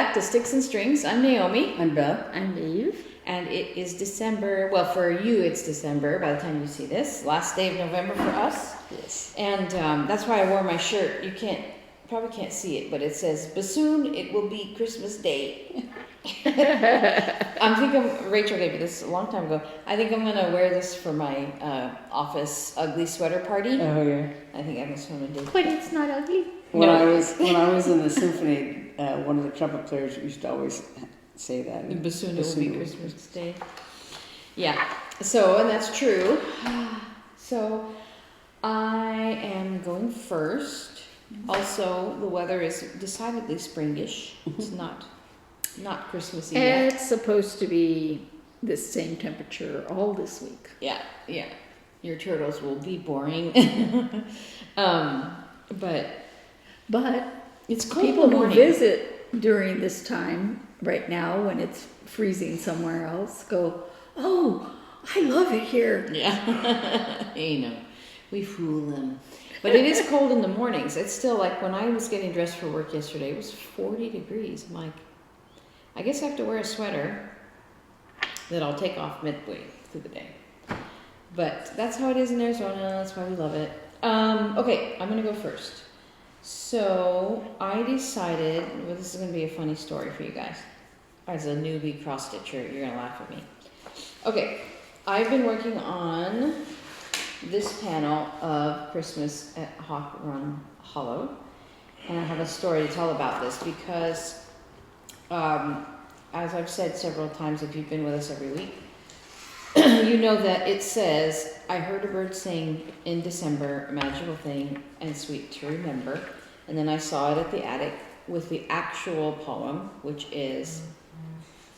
back to Sticks and Strings. I'm Naomi. I'm Beth. I'm Eve. And it is December. Well, for you, it's December by the time you see this. Last day of November for us. Yes. And that's why I wore my shirt. You probably can't see it, but it says, Bassoon, it will be Christmas Day. I'm thinking, Rachel gave me this a long time ago. I think I'm going to wear this for my office ugly sweater party. Oh, yeah. I think that's what I'm going to do. But it's not ugly. When I was in the symphony, one of the trumpet players used to always say that. The bassoon will be Christmas Day. Yeah. So, and that's true. So, I am going first. Also, the weather is decidedly springish. It's not Christmassy yet. It's supposed to be the same temperature all this week. Yeah. Your turtles will be boring. But it's cold people in the who morning. visit during this time right now when it's freezing somewhere else go, oh, I love it here. Yeah. We fool them. But it is cold in the mornings. It's still like when I was getting dressed for work yesterday, it was 40 degrees. I'm like, I guess I have to wear a sweater that I'll take off midway through the day. But that's how it is in Arizona. That's why we love it. Okay, I'm going to go first. So I decided, well, this is going to be a funny story for you guys. As a newbie cross stitcher, you're going to laugh at me. Okay, I've been working on this panel of Christmas at Hawk Run Hollow. And I have a story to tell about this because, as I've said several times, if you've been with us every week, you know that it says, I heard a bird sing in December, a magical thing and sweet to remember. And then I saw it at the attic with the actual poem, which is,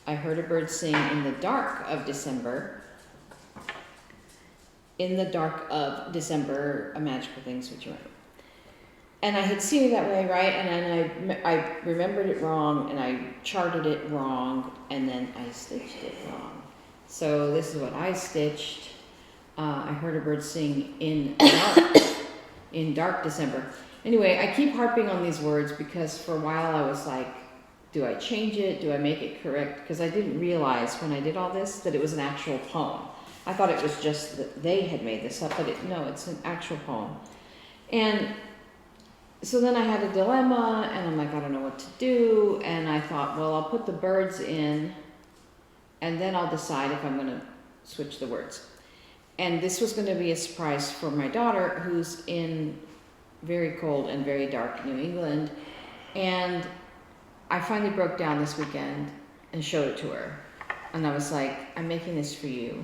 I heard a bird sing in the dark of December. In the dark of December, a magical thing, sweet to remember. And I had seen it that way, right? And then I remembered it wrong, and I charted it wrong, and then I stitched it wrong. So this is what I stitched. I heard a bird sing in dark December. Anyway, I keep harping on these words because for a while I was like, do I change it? Do I make it correct? Because I didn't realize when I did all this that it was an actual poem. I thought it was just that they had made this up, but no, it's an actual poem. And so then I had a dilemma, and I'm like, I don't know what to do. And I thought, well, I'll put the birds in, and then I'll decide if I'm going to switch the words. And this was going to be a surprise for my daughter, who's in very cold and very dark New England. And I finally broke down this weekend and showed it to her. And I was like, I'm making this for you.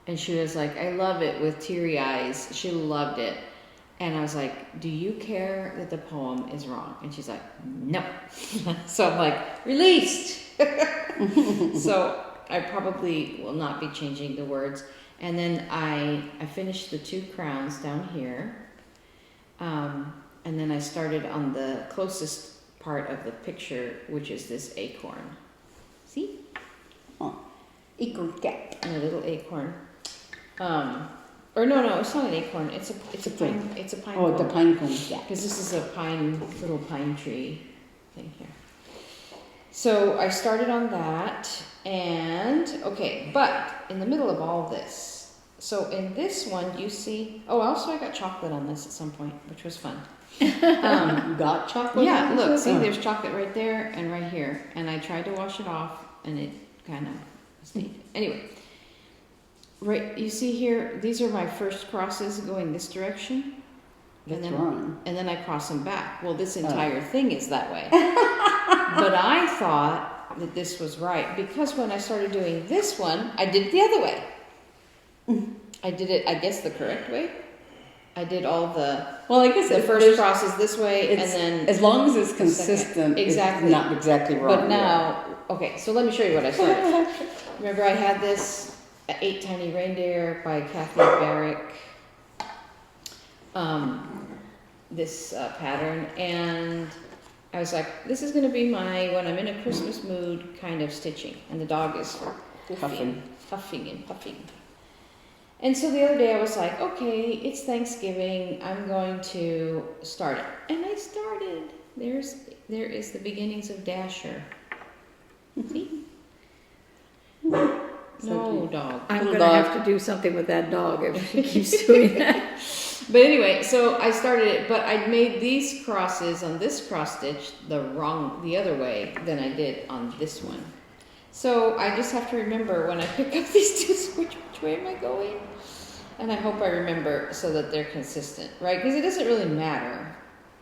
And she was like, I love it, with teary eyes. She loved it. And I was like, do you care that the poem is wrong? And she's like, no. So I'm like, released. So I probably will not be changing the words. And then I finished the 2 crowns down here. And then I started on the closest part of the picture, which is this acorn. See? Oh, acorn cat. And a little acorn. Or no, it's not an acorn. It's a pine. It's a pine. Oh, cone. the pine cone. Yeah. Because this is a little pine tree thing here. So I started on that, and okay, but in the middle of all this, so in this one you see. Oh, also I got chocolate on this at some point, which was fun. You got chocolate? Yeah, on look, this? see, Oh. there's chocolate right there and right here, and I tried to wash it off, and it kind of stayed. Anyway. Right, you see here, these are my first crosses going this direction. That's wrong. And then I cross them back. Well, this entire thing is that way. But I thought that this was right because when I started doing this one, I did it the other way. I did it, I guess, the correct way. I did all the, well, I guess the first crosses this way, and then as long as it's consistent, exactly, it's not exactly wrong. But now, okay, so let me show you what I started. Remember, I had this 8 Tiny Reindeer by Kathy Barrick, this pattern, and I was like, this is going to be my, when I'm in a Christmas mood, kind of stitching, and the dog is huffing and puffing. And so the other day I was like, okay, it's Thanksgiving, I'm going to start it. And I started. There is the beginnings of Dasher. See? So No cute. dog. I'm Little gonna dog. have to do something with that dog if she keeps doing that. But anyway, so I started it, but I made these crosses on this cross stitch the other way than I did on this one. So I just have to remember when I pick up these two, which way am I going? And I hope I remember so that they're consistent, right? Because it doesn't really matter.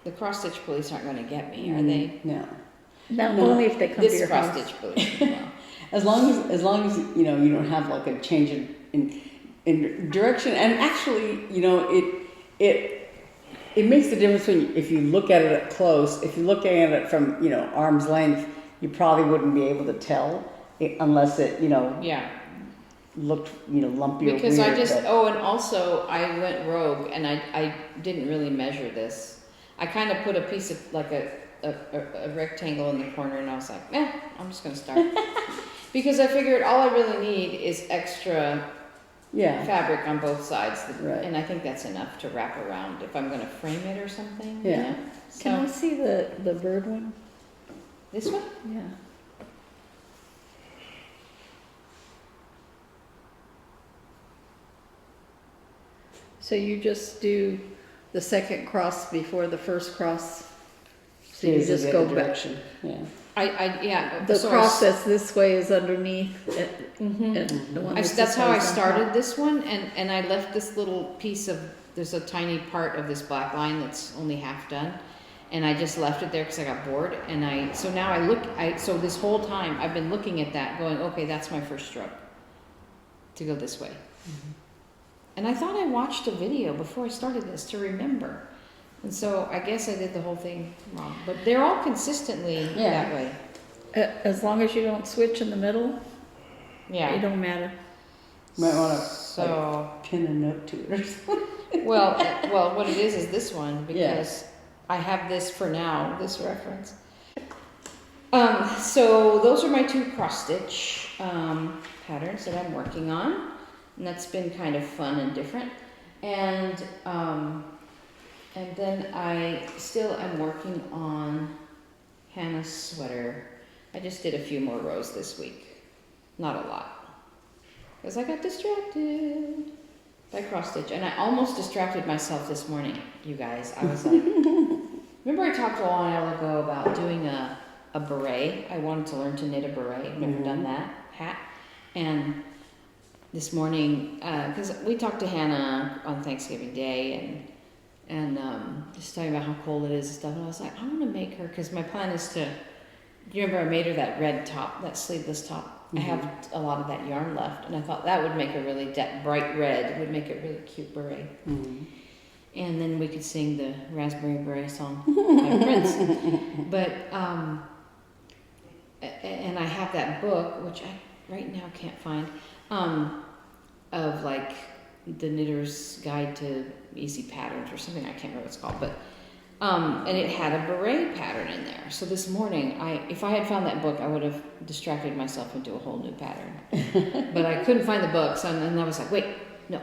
The cross stitch police aren't going to get me, are they? No. Not No. only if they come to This your cross house. stitch police. Well. As long as you know you don't have like a change in direction, and actually, you know, it makes the difference when if you look at it up close. If you're looking at it from, you know, arm's length, you probably wouldn't be able to tell unless it, you know, Yeah. looked, you know, lumpy Because or I weird. just, but- oh, and also I went rogue and I didn't really measure this. I kind of put a piece of, like a rectangle in the corner and I was like, I'm just going to start. Because I figured all I really need is extra yeah, fabric on both sides. Right. And I think that's enough to wrap around if I'm going to frame it or something. you Yeah. know? Can I So, see the bird one? this one? Yeah. So you just do the second cross before the first cross. So you is just the go other back. direction. Yeah. Yeah. The so cross that's this way is underneath, Mhm. and the one That's this how way I is on started top. this one, and I left this little piece of, there's a tiny part of this black line that's only half done, and I just left it there because I got bored, and so now so this whole time I've been looking at that going, okay, that's my first stroke, to go this way. And I thought I watched a video before I started this to remember, and so I guess I did the whole thing wrong, but they're all consistently Yeah. that way. As long as you don't switch in the middle, Yeah. it don't matter. Might want to So. pin a note to it or something. Well, what it is this one, Yeah. because I have this for now, this reference. So those are my two cross stitch patterns that I'm working on, and that's been kind of fun and different. And then I still am working on Hannah's sweater. I just did a few more rows this week, not a lot, because I got distracted by cross stitch, and I almost distracted myself this morning, you guys. I was like, remember I talked a while ago about doing a beret? I wanted to learn to knit a beret. I've never done that hat. And this morning, because we talked to Hannah on Thanksgiving Day, and just talking about how cold it is and stuff, and I was like, I want to make her, because my plan is to, you remember I made her that red top, that sleeveless top. I have a lot of that yarn left, and I thought that would make a really bright red, would make a really cute beret. Mm-hmm. And then we could sing the Raspberry Beret song by Prince. But, and I have that book, which I right now can't find, of like the Knitter's Guide to Easy Patterns or something, I can't remember what it's called, but and it had a beret pattern in there. So this morning, if I had found that book, I would have distracted myself into a whole new pattern. But I couldn't find the book, so and I was like, wait, no,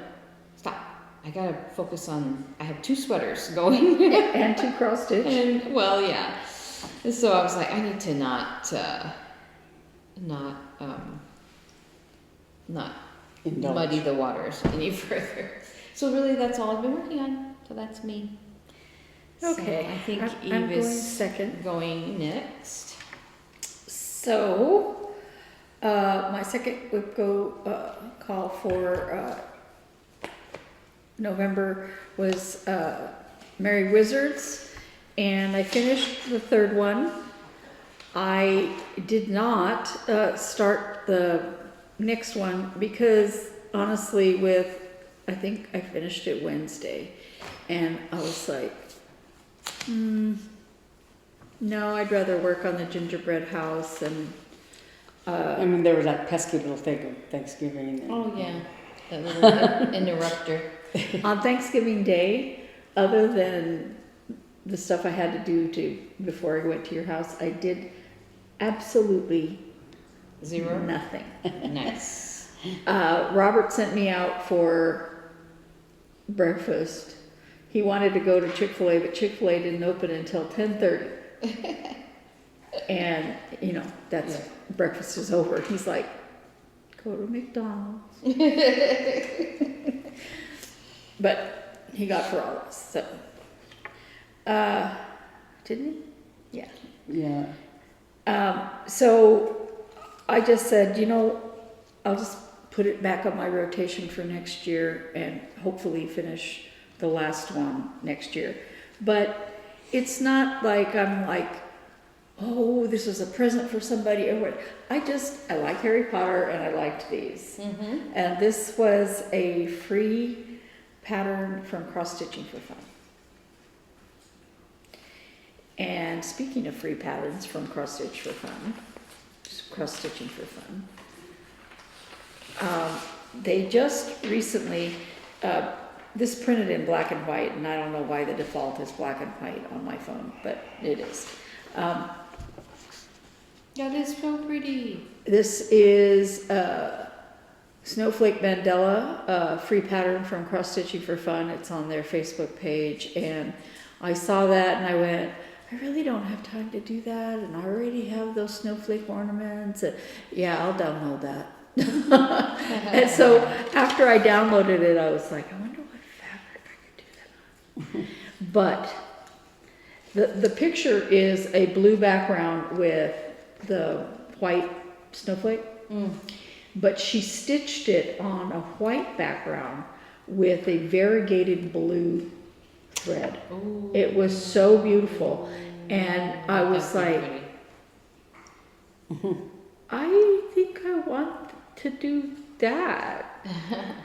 stop. I gotta focus on, I have two sweaters going. And two cross stitch. And, well, yeah. And so I was like, I need to not Indulge. muddy the waters any further. So really, that's all I've been working on. So that's me. Okay, So I think I'm Eve going is second. going next. So, my second WIP-GO call for November was Merry Wizards, and I finished the third one. I did not start the next one because honestly, I think I finished it Wednesday, and I was like, no, I'd rather work on the gingerbread house and I mean, there was that pesky little thing of Thanksgiving. And, Oh yeah, that little interrupter. on Thanksgiving Day, other than the stuff I had to do before I went to your house, I did absolutely Zero. nothing. Nice. Robert sent me out for breakfast. He wanted to go to Chick-fil-A, but Chick-fil-A didn't open until 10:30. And, you know, that's, Yeah. breakfast is over. He's like, go to McDonald's. But he got for all of us, so. Didn't he? Yeah. Yeah. So I just said, you know, I'll just put it back on my rotation for next year and hopefully finish the last one next year. But it's not like I'm like, oh, this was a present for somebody or what. I like Harry Potter and I liked these. Mm-hmm. And this was a free pattern from Cross Stitching for Fun. And speaking of free patterns from Cross Stitch for Fun, Cross Stitching for Fun, they just recently, this printed in black and white, and I don't know why the default is black and white on my phone, but it is. That is so pretty. This is Snowflake Mandela, free pattern from Cross Stitching for Fun. It's on their Facebook page, and I saw that and I went, I really don't have time to do that, and I already have those snowflake ornaments. And yeah, I'll download that. And so after I downloaded it, I was like, I wonder what fabric I could do that on. But the picture is a blue background with the white snowflake, but she stitched it on a white background with a variegated blue thread. Ooh. It was so beautiful, and I was That's like, pretty. I think I want to do that.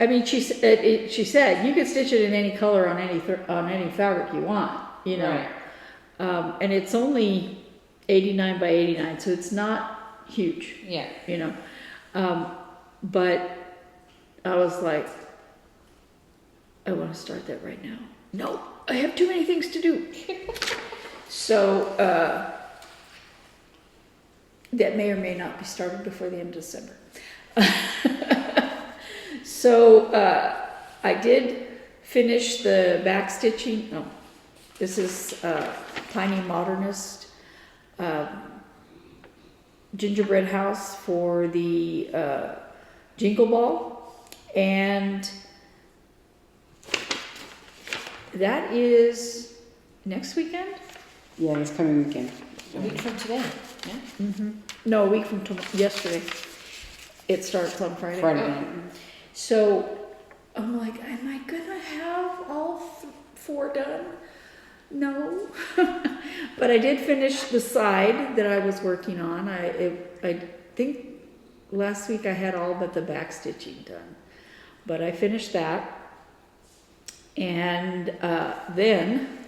I mean, she said you could stitch it in any color on any fabric you want, you know. Right. And it's only 89 by 89, so it's not huge, Yeah. you know. But I was like, I want to start that right now. No, I have too many things to do. So that may or may not be started before the end of December. So I did finish the back stitching. Oh, this is Tiny Modernist gingerbread house for the Jingle Ball, and that is next weekend. Yeah, this coming weekend. A week from today. Yeah. Mm-hmm. No, a week from yesterday. It starts on Friday. Friday night. So I'm like, am I gonna have all 4 done? No. But I did finish the side that I was working on. I think last week I had all but the back stitching done. But I finished that. And then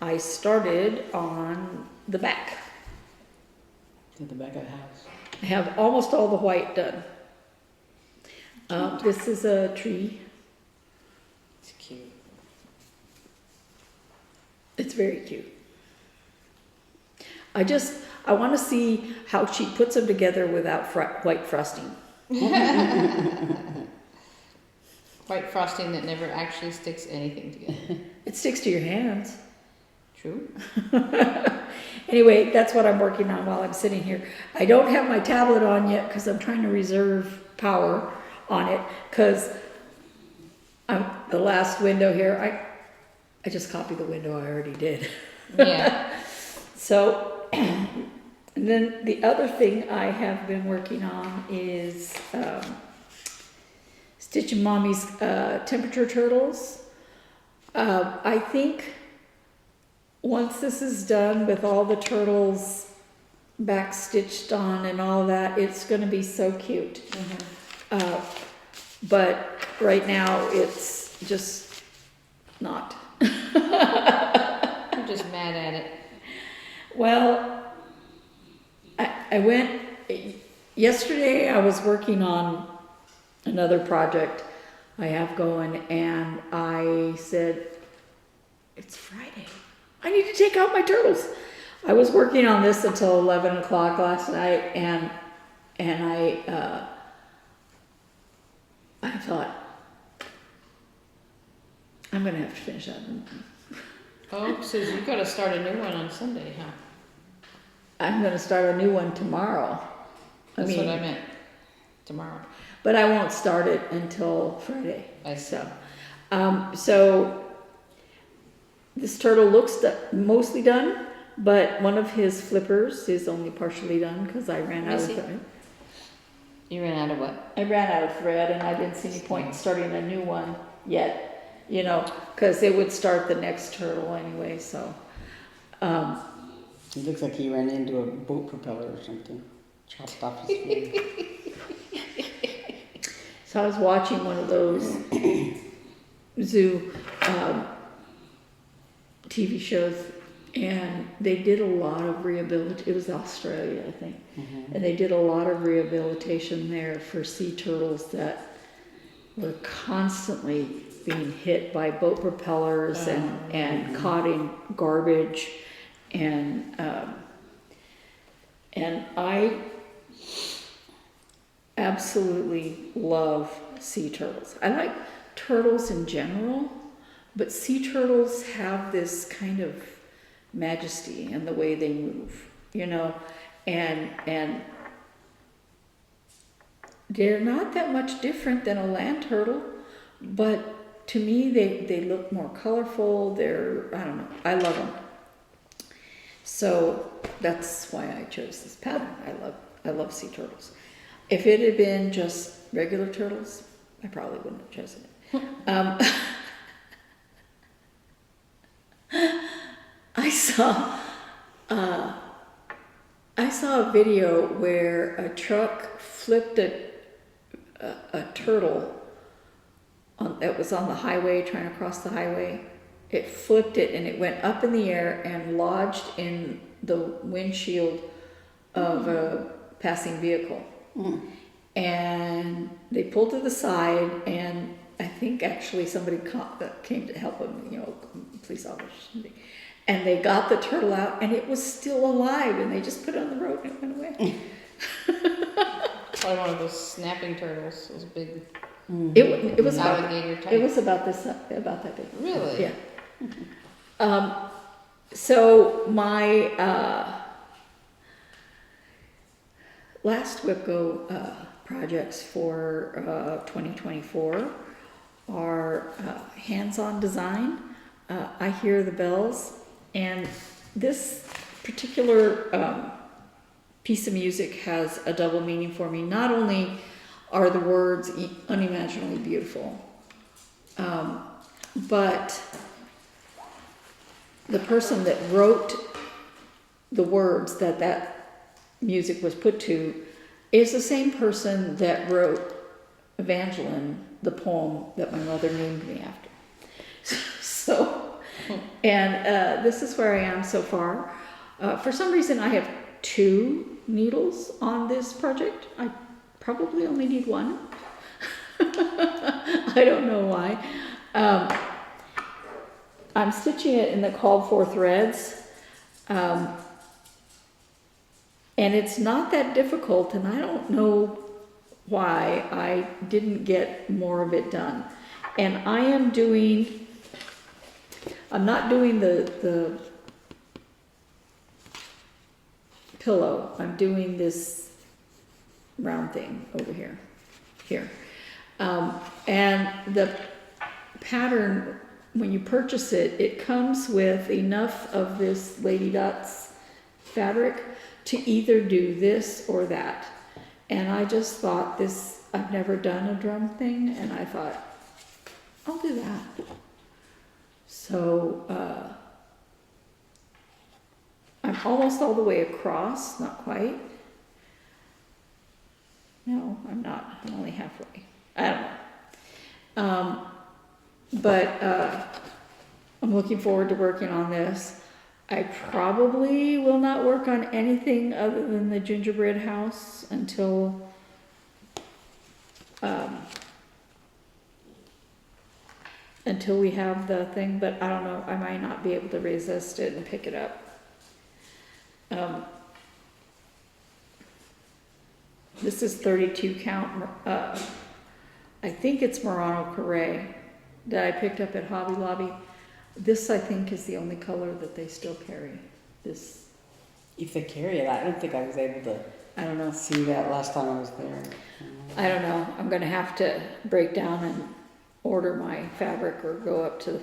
I started on the back. At the back of the house. I have almost all the white done. This is a tree. It's cute. It's very cute. I want to see how she puts them together without white frosting. White frosting that never actually sticks anything together. It sticks to your hands. True. Anyway, that's what I'm working on while I'm sitting here. I don't have my tablet on yet because I'm trying to reserve power on it, because the last window here, I just copied the window I already did. Yeah. So, and then the other thing I have been working on is stitching Mommy's temperature turtles. I think once this is done with all the turtles back stitched on and all that, it's going to be so cute. Mm-hmm. But right now it's just not. I'm just mad at it. Well, I went, yesterday I was working on another project I have going, and I said, it's Friday. I need to take out my turtles. I was working on this until 11 o'clock last night, and I thought, I'm going to have to finish that. Oh, so you got to start a new one on Sunday, huh? I'm gonna start a new one tomorrow. That's what I meant. Tomorrow. But I won't start it until Friday. I see. So this turtle looks mostly done, but one of his flippers is only partially done because I ran out of thread. You ran out of what? I ran out of thread, and I didn't see any point in starting a new one yet, you know, because it would start the next turtle anyway. So It looks like he ran into a boat propeller or something, chopped off his wing. So I was watching one of those zoo TV shows, and they did a lot of rehabilitation. It was Australia, I think, and they did a lot of rehabilitation there for sea turtles that were constantly being hit by boat propellers and caught in garbage, and I absolutely love sea turtles. I like turtles in general, but sea turtles have this kind of majesty in the way they move, you know, and they're not that much different than a land turtle, but to me they look more colorful. I don't know, I love them. So that's why I chose this pattern. I love sea turtles. If it had been just regular turtles, I probably wouldn't have chosen it. I saw a video where a truck flipped a turtle that was on the highway, trying to cross the highway. It flipped it and it went up in the air and lodged in the windshield of a passing vehicle. And they pulled to the side, and I think actually somebody came to help them, you know, police officer or something. And they got the turtle out, and it was still alive, and they just put it on the road and it went away. Probably one of those snapping turtles. It was a big It was alligator type. It was about that big. Really? Yeah. So my last WIP-GO projects for 2024 are hands-on design. I hear the bells, and this particular piece of music has a double meaning for me. Not only are the words unimaginably beautiful, but the person that wrote the words that music was put to is the same person that wrote Evangeline, the poem that my mother named me after. So, and this is where I am so far. For some reason, I have 2 needles on this project. I probably only need 1. I don't know why. I'm stitching it in the called for threads. And it's not that difficult, and I don't know why I didn't get more of it done. And I'm not doing the pillow. I'm doing this round thing over here. And the pattern, when you purchase it, it comes with enough of this Lady Dots fabric to either do this or that. And I just thought I've never done a drum thing, and I thought, I'll do that. So I'm almost all the way across, not quite. No, I'm not. I'm only halfway. I don't know. But I'm looking forward to working on this. I probably will not work on anything other than the gingerbread house until we have the thing, but I don't know, I might not be able to resist it and pick it up. This is 32 count, I think it's Murano Crochet that I picked up at Hobby Lobby. This, I think, is the only color that they still carry. This If they carry it, I don't think I was able to I don't know. see that last time I was there. I don't know. I'm gonna have to break down and order my fabric or go up to the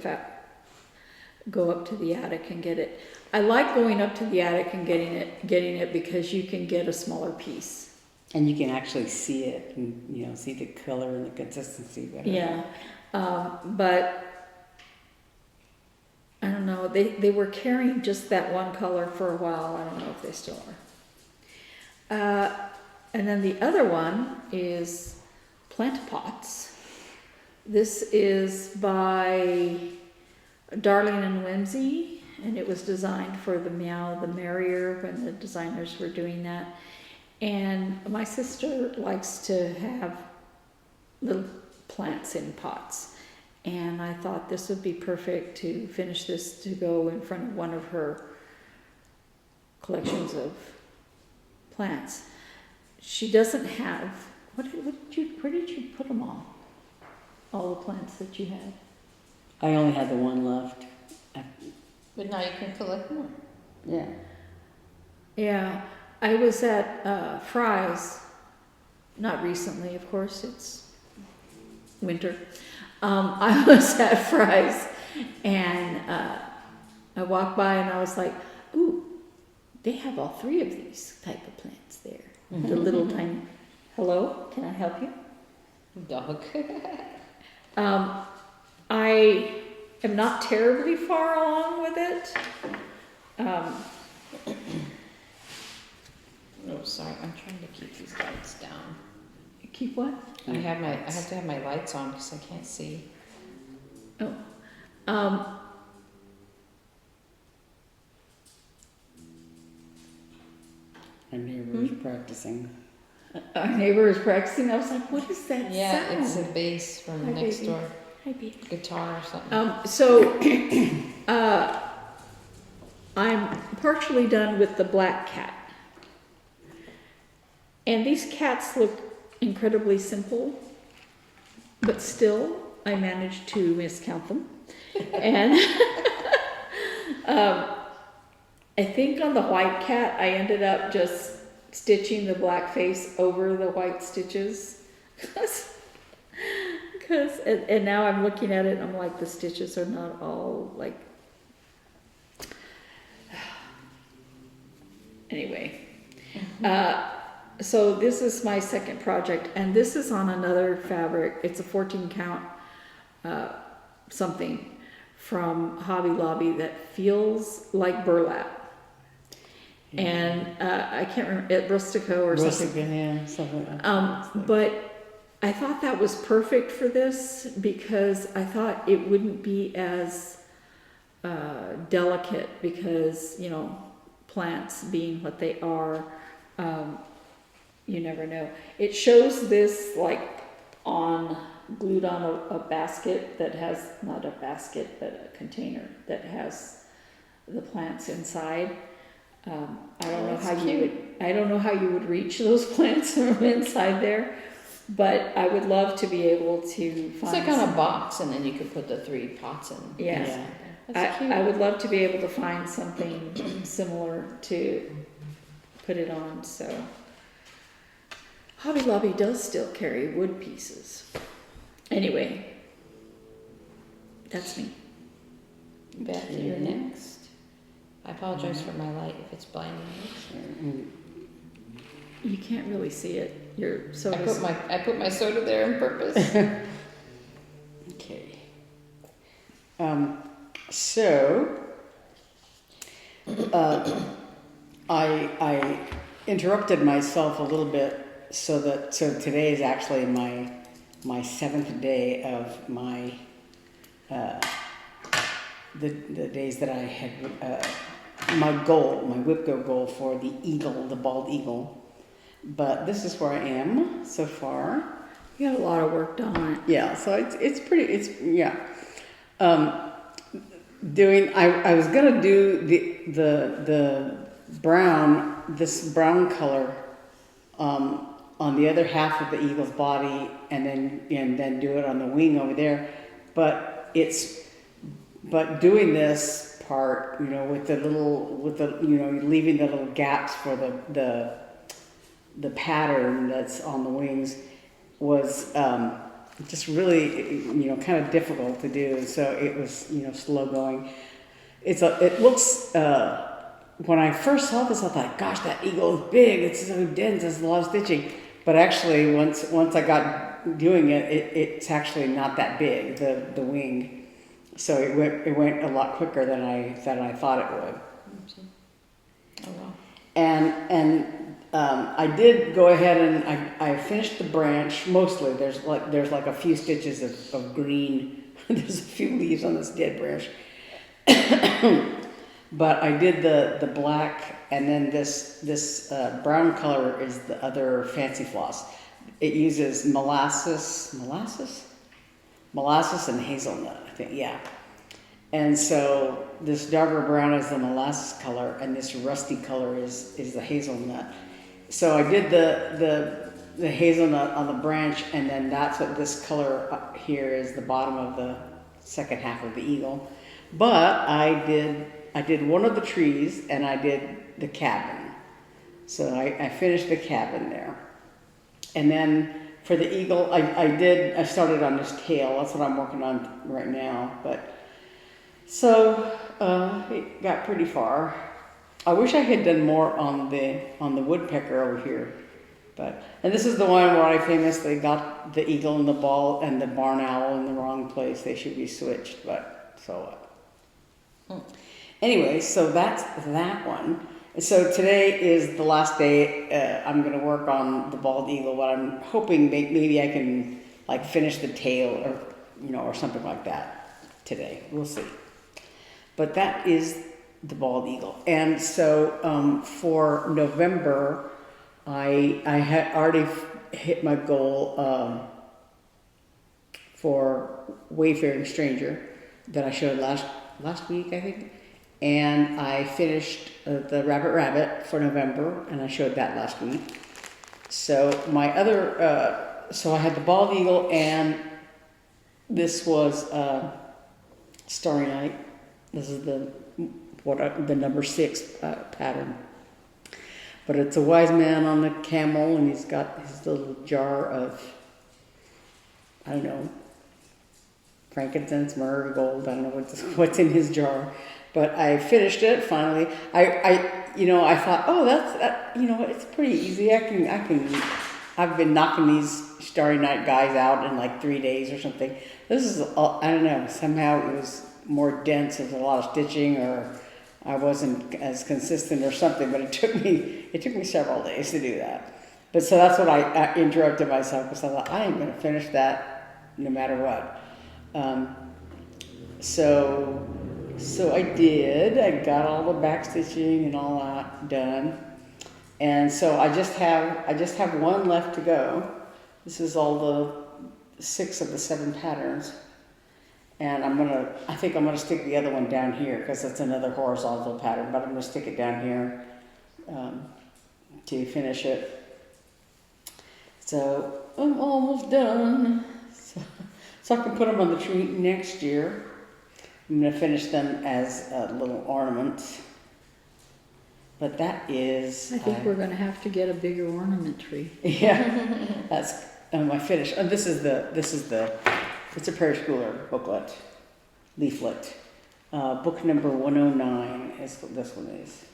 attic and get it. I like going up to the attic and getting it because you can get a smaller piece. And you can actually see it and, you know, see the color and the consistency better. Yeah. But I don't know. They were carrying just that one color for a while. I don't know if they still are. And then the other one is Plant Pots. This is by Darling and Whimsy, and it was designed for the Meow the Merrier when the designers were doing that. And my sister likes to have little plants in pots. And I thought this would be perfect to finish this to go in front of one of her collections of plants. She doesn't have, where did you put them all the plants that you had? I only had the one left. But now you can collect more. Yeah. Yeah, I was at Fry's, not recently, of course, it's winter. I was at Fry's and I walked by and I was like, ooh, they have all three of these type of plants there. The little tiny, hello, can I help you? Dog. I am not terribly far along with it. Oh, sorry. I'm trying to keep these lights down. Keep what? I have to have my lights on because I can't see. Oh. Our neighbor was practicing. Our neighbor is practicing. I was like, what is that Yeah, sound? it's a bass from Hi, next baby. door. Hi, baby. Guitar or something. I'm partially done with the black cat. And these cats look incredibly simple, but still I managed to miscount them. And I think on the white cat, I ended up just stitching the black face over the white stitches. And now I'm looking at it and I'm like, the stitches are not all like, anyway. So this is my second project, and this is on another fabric. It's a 14 count something from Hobby Lobby that feels like burlap. Yeah. And I can't remember, at Rustico or something. Yeah, something like that. But I thought that was perfect for this because I thought it wouldn't be as delicate because, you know, plants being what they are, you never know. It shows this like glued on a basket that has, not a basket, but a container that has the plants inside. I don't know how you would reach those plants from inside there, but I would love to be able to find. It's like on a box, and then you could put the 3 pots in. Yes. Yeah. That's cute. I would love to be able to find something similar to put it on. So Hobby Lobby does still carry wood pieces. Anyway, that's me. Beth, you're next. I apologize for my light if it's blinding you. You can't really see it. Your soda's I put my soda there on purpose. Okay. So, I interrupted myself a little bit so today is actually my 7th day of my the days that I had my WIP-GO goal for the eagle, the bald eagle. But this is where I am so far. You got a lot of work done on it. Yeah, so yeah. I was gonna do the brown, this brown color on the other half of the eagle's body, and then do it on the wing over there. But doing this part, you know, with the you know, leaving the little gaps for the pattern that's on the wings was just really, you know, kind of difficult to do. So it was, you know, slow going. It looks, when I first saw this, I thought, gosh, that eagle is big. It's so dense. It's a lot of stitching. But actually, once I got doing it, it's actually not that big, the wing. So it went a lot quicker than I thought it would. Oh wow. And I did go ahead and I finished the branch mostly. There's like a few stitches of green. There's a few leaves on this dead branch. But I did the black, and then this brown color is the other fancy floss. It uses molasses and hazelnut, I think, yeah. And so this darker brown is the molasses color, and this rusty color is the hazelnut. So I did the hazelnut on the branch, and then that's what this color up here is, the bottom of the second half of the eagle. But I did one of the trees, and I did the cabin. So I finished the cabin there. And then for the eagle, I started on this tail. That's what I'm working on right now. But so it got pretty far. I wish I had done more on the woodpecker over here. And this is the one where I famously got the eagle and the ball and the barn owl in the wrong place. They should be switched, but so what? Anyway, so that's that one. So today is the last day. I'm going to work on the bald eagle. What I'm hoping maybe I can like finish the tail or or something like that today. We'll see. But that is the bald eagle. And so for November, I had already hit my goal for Wayfaring Stranger that I showed last week, I think. And I finished the Rabbit for November, and I showed that last week. So my other, so I had the bald eagle, and this was Starry Night. This is the number 6 pattern. But it's a wise man on the camel, and he's got his little jar of, I don't know, frankincense, myrrh, gold. I don't know what's in his jar. But I finished it finally. I thought, oh, it's pretty easy. I've been knocking these Starry Night guys out in like 3 days or something. This is, I don't know, somehow it was more dense. There's a lot of stitching, or I wasn't as consistent or something, but it took me several days to do that. But so that's what I interrupted myself, because I thought, I am going to finish that no matter what. So I did. I got all the back stitching and all that done. And so I just have one left to go. This is all the 6 of the 7 patterns. And I think I'm gonna stick the other one down here, because it's another horizontal pattern, but I'm gonna stick it down here to finish it. So I'm almost done. So I can put them on the tree next year. I'm going to finish them as little ornaments. But that is... I think we're going to have to get a bigger ornament tree. Yeah, that's my finish. And it's a Prairie Schooler booklet, leaflet. Book number 109 is what this one is.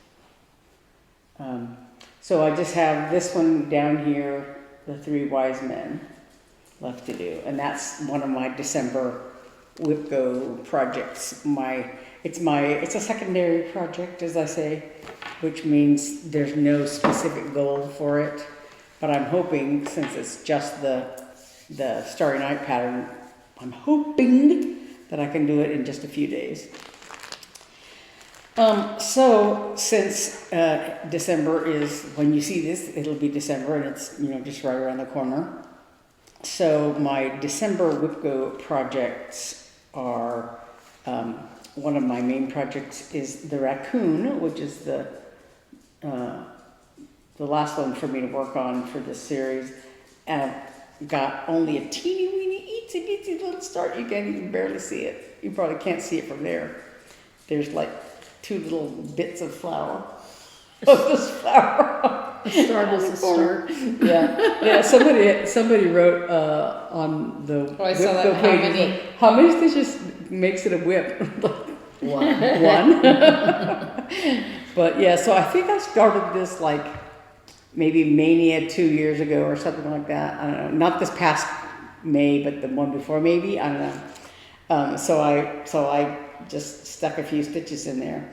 So I just have this one down here, the 3 wise men left to do. And that's one of my December WIP-GO projects. It's a secondary project, as I say, which means there's no specific goal for it. But I'm hoping, since it's just the Starry Night pattern, I'm hoping that I can do it in just a few days. So since December is, when you see this, it'll be December, and it's just right around the corner. So my December WIP-GO projects are, one of my main projects is the raccoon, which is the last one for me to work on for this series. And I've got only a teeny weeny itsy bitsy little start. You can't even barely see it. You probably can't see it from there. there's like 2 little bits of flower. Of this flower. A start is a start. Yeah. Somebody wrote on the Oh, I saw that. WIP-GO page, how many stitches makes it a whip? One. But yeah, so I think I started this like maybe Mania 2 years ago or something like that. I don't know. Not this past May, but the one before maybe. I don't know. So I just stuck a few stitches in there.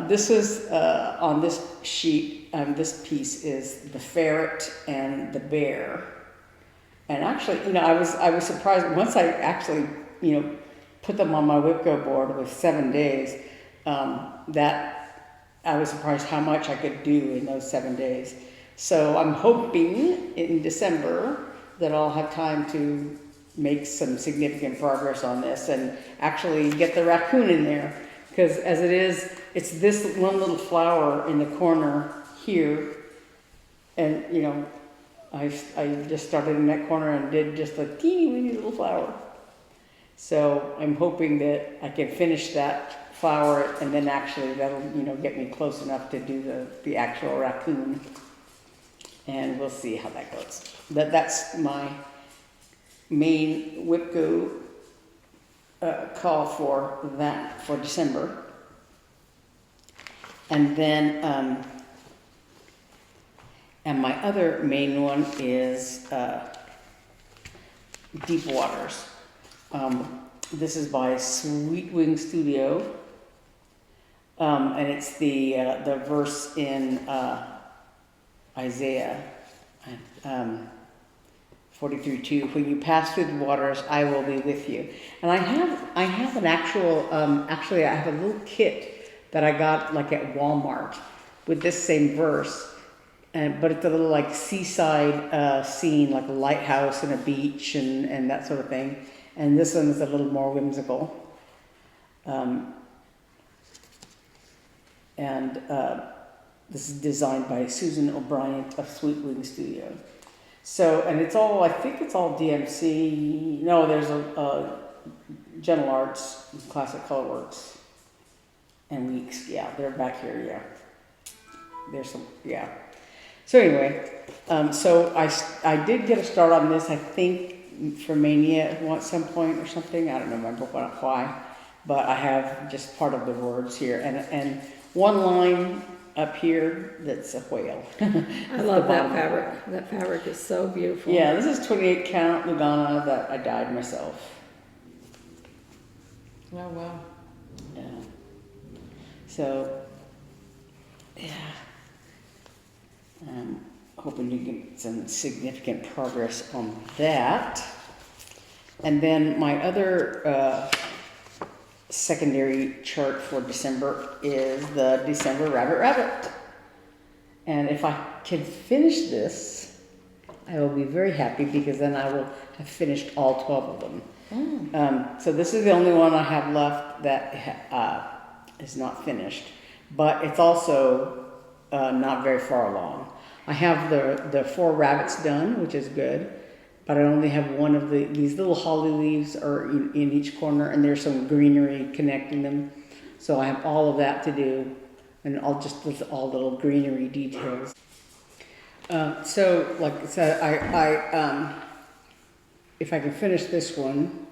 This is on this sheet. This piece is the ferret and the bear. And actually, I was surprised once I actually, put them on my WIP-GO board with 7 days. That I was surprised how much I could do in those 7 days. So I'm hoping in December that I'll have time to make some significant progress on this and actually get the raccoon in there. Because as it is, it's this one little flower in the corner here. And, I just started in that corner and did just a teeny weeny little flower. So I'm hoping that I can finish that flower and then actually that'll, get me close enough to do the actual raccoon. And we'll see how that goes. That's my main WIP-GO call for that for December. And then, and my other main one is Deep Waters. This is by Sweet Wing Studio, and it's the verse in Isaiah 43:2. When you pass through the waters, I will be with you. And I have an actual actually I have a little kit that I got like at Walmart with this same verse, but it's a little like seaside scene, like a lighthouse and a beach and that sort of thing. And this one is a little more whimsical. This is designed by Susan O'Brien of Sweet Wing Studio. So, and it's all, I think it's all DMC. No, there's a Gentle Arts, Classic Colorworks, and Weeks. Yeah, they're back here, yeah. There's some, yeah. So anyway, so I did get a start on this, I think, for Mania at some point or something. I don't remember why, but I have just part of the words here. And one line up here that's a whale. I love that fabric. That fabric is so beautiful. Yeah, this is 28 count Lugana that I dyed myself. Oh, wow. Yeah. So, yeah. I'm hoping to get some significant progress on that. And then my other secondary chart for December is the December Rabbit. And if I can finish this, I will be very happy because then I will have finished all 12 of them. So this is the only one I have left that is not finished, but it's also not very far along. I have the 4 rabbits done, which is good, but I only have one of these little holly leaves are in each corner, and there's some greenery connecting them. So I have all of that to do, and all little greenery details. So like I said, I if I can finish this one,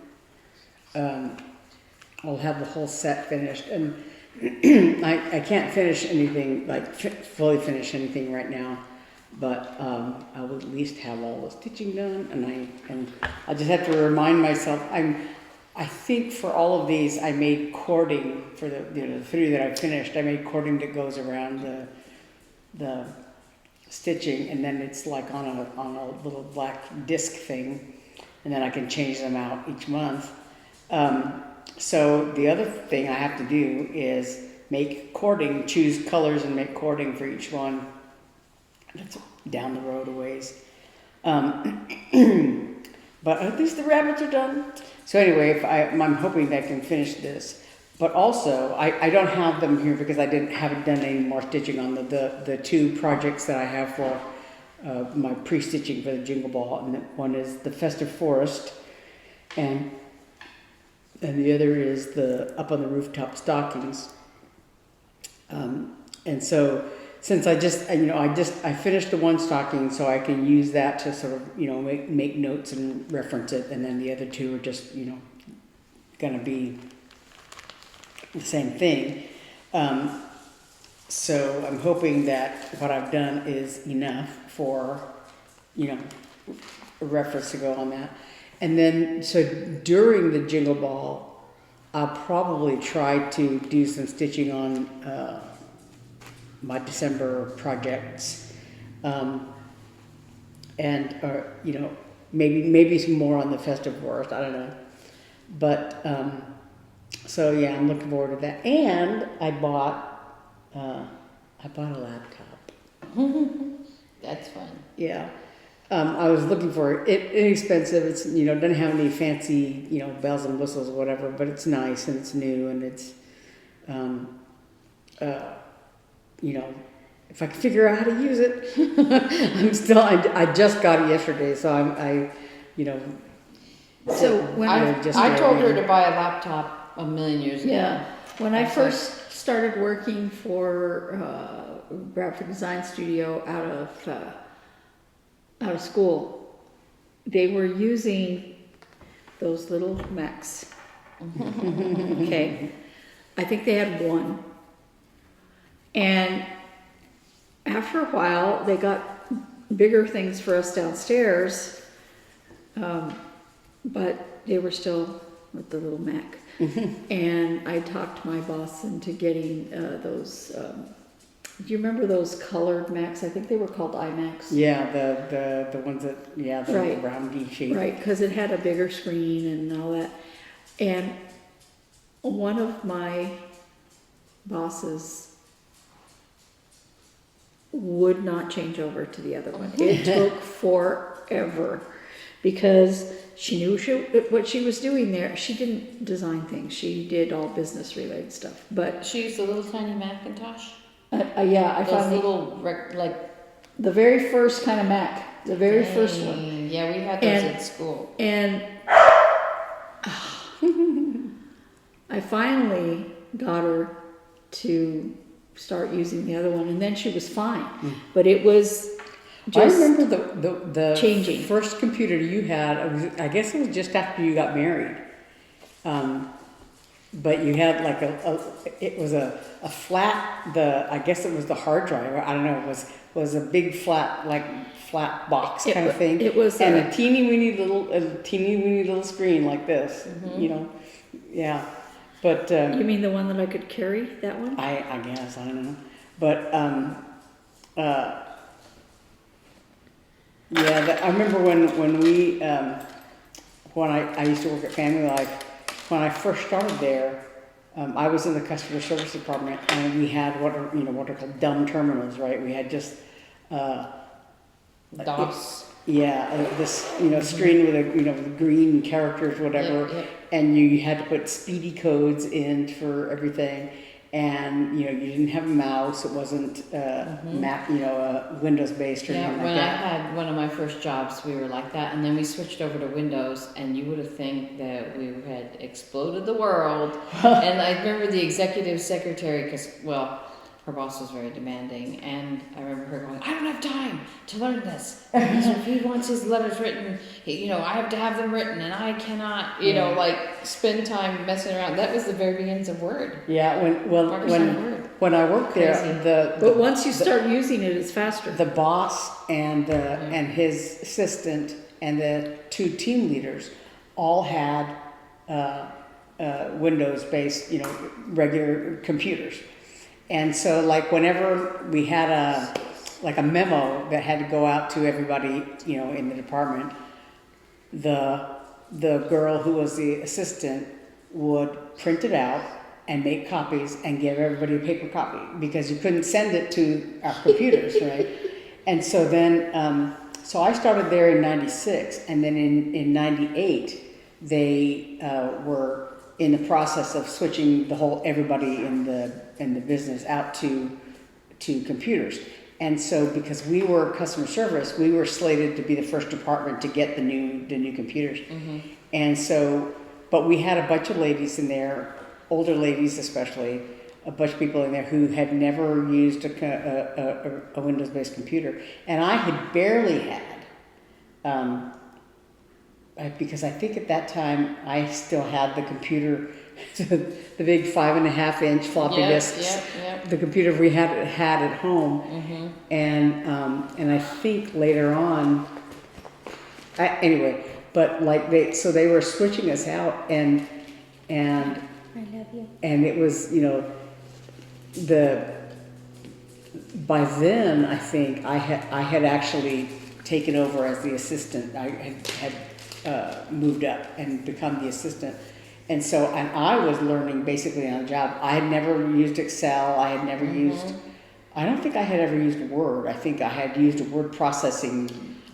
I'll have the whole set finished. And I can't finish anything, like fully finish anything right now, but I will at least have all the stitching done. And I just have to remind myself. I think for all of these, I made cording for the 3 that I finished. I made cording that goes around the stitching, and then it's like on a little black disc thing, and then I can change them out each month. So the other thing I have to do is make cording, choose colors and make cording for each one. That's down the road a ways. But at least the rabbits are done. So anyway, I'm hoping that I can finish this. But also, I don't have them here because I haven't done any more stitching on the 2 projects that I have for my pre-stitching for the Jingle Ball. And one is the Festive Forest, and and the other is the up on the rooftop stockings. And so since I finished the one stocking, so I can use that to sort of, make notes and reference it, and then the other two are just, gonna be the same thing. So I'm hoping that what I've done is enough for, a reference to go on that. And then, so during the Jingle Ball, I'll probably try to do some stitching on my December projects, and maybe some more on the festive forest. I don't know, but so yeah, I'm looking forward to that. And I bought a laptop. That's fun. Yeah. I was looking for it, inexpensive. It's, doesn't have any fancy, bells and whistles or whatever, but it's nice and it's new and it's, if I can figure out how to use it, I just got it yesterday, so So when I told her to buy a laptop a million years ago. Yeah, when I first started working for graphic design studio out of school, they were using those little Macs. Okay, I think they had one, and after a while they got bigger things for us downstairs, but they were still with the little Mac. And I talked my boss into getting those. Do you remember those colored Macs? I think they were called iMacs. Yeah, the ones that the Right. roundy shape. Right, because it had a bigger screen and all that. And one of my bosses would not change over to the other one. It took forever because she knew what she was doing there. She didn't design things. She did all business related stuff. But She used a little tiny Macintosh. yeah, I Those found little the very first kind of Mac, the very first one. Yeah, we had those And- at school. And I finally got her to start using the other one, and then she was fine. But it was I just remember the changing. first computer you had. I guess it was just after you got married. But you had like it was a flat, I guess it was the hard drive. I don't know. It was a big flat box kind of thing. It was and a teeny weeny little screen like this. Yeah. But You mean the one that I could carry? That one? I guess I don't know. But yeah, I remember when I used to work at Family Life. When I first started there, I was in the customer service department, and we had what are called dumb terminals, right? We had just DOS. this screen with with green characters, whatever, Yep. and you had to put speedy codes in for everything, and you didn't have a mouse. It wasn't Windows based or Yeah, anything when like I that. had one of my first jobs, we were like that, and then we switched over to Windows, and you would have think that we had exploded the world. And I remember the executive secretary, because, well, her boss was very demanding, and I remember her going, I don't have time to learn this. If he wants his letters written, I have to have them written, and I cannot, spend time messing around. That was the very beginnings of Word. Yeah, when I worked there, Crazy. But once you start using it, it's faster. the boss and his assistant and the two team leaders all had Windows based regular computers. And so, like, whenever we had a memo that had to go out to everybody, in the department, the girl who was the assistant would print it out and make copies and give everybody a paper copy because you couldn't send it to our computers, right? And so then, so I started there in '96, and then in '98 they were in the process of switching everybody in the business out to computers. And so because we were customer service, we were slated to be the first department to get the new computers. And so but we had a bunch of ladies in there, older ladies especially, a bunch of people in there who had never used a Windows-based computer, and I had barely had. Because I think at that time I still had the computer, the big 5.5-inch floppy disks, the computer we had at home, and I think later on, anyway, but like they were switching us out, and I love you. and it was, you know, by then I think I had actually taken over as the assistant. I had moved up and become the assistant. And so, and I was learning basically on the job. I had never used Excel. I had never used, I don't think I had ever used Word. I think I had used a word processing,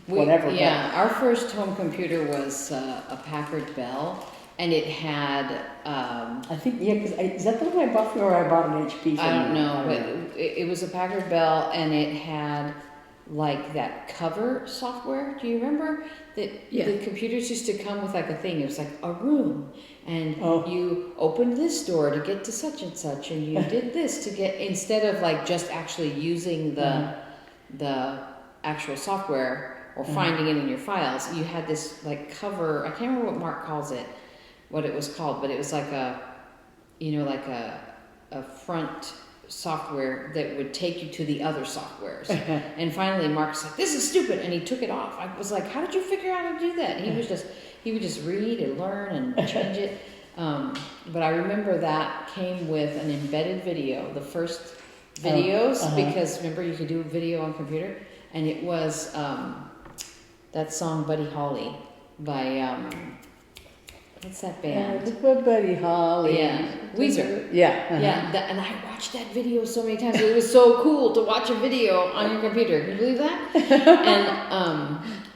whatever. Our first home computer was a Packard Bell, and it had, I think, because is that the one I bought for you, or I bought an HP for I don't you? know, but it was a Packard Bell, and it had like that cover software. Do you remember that the computers used to come with like a thing? It was like a room, and you opened this door to get to such and such, and you did this to get, instead of like just actually using the actual software or finding it in your files, you had this like cover. I can't remember what Mark calls it, what it was called, but it was like a, you know, like a front software that would take you to the other softwares. And finally Mark's like, this is stupid, and he took it off. I was like, how did you figure out how to do that? And he would just read and learn and change it. But I remember that came with an embedded video, the first videos, because remember you could do a video on computer, and it was that song Buddy Holly by what's that band? Buddy Holly. Yeah, Weezer. Yeah. Yeah, and I watched that video so many times. It was so cool to watch a video on your computer. Can you believe that?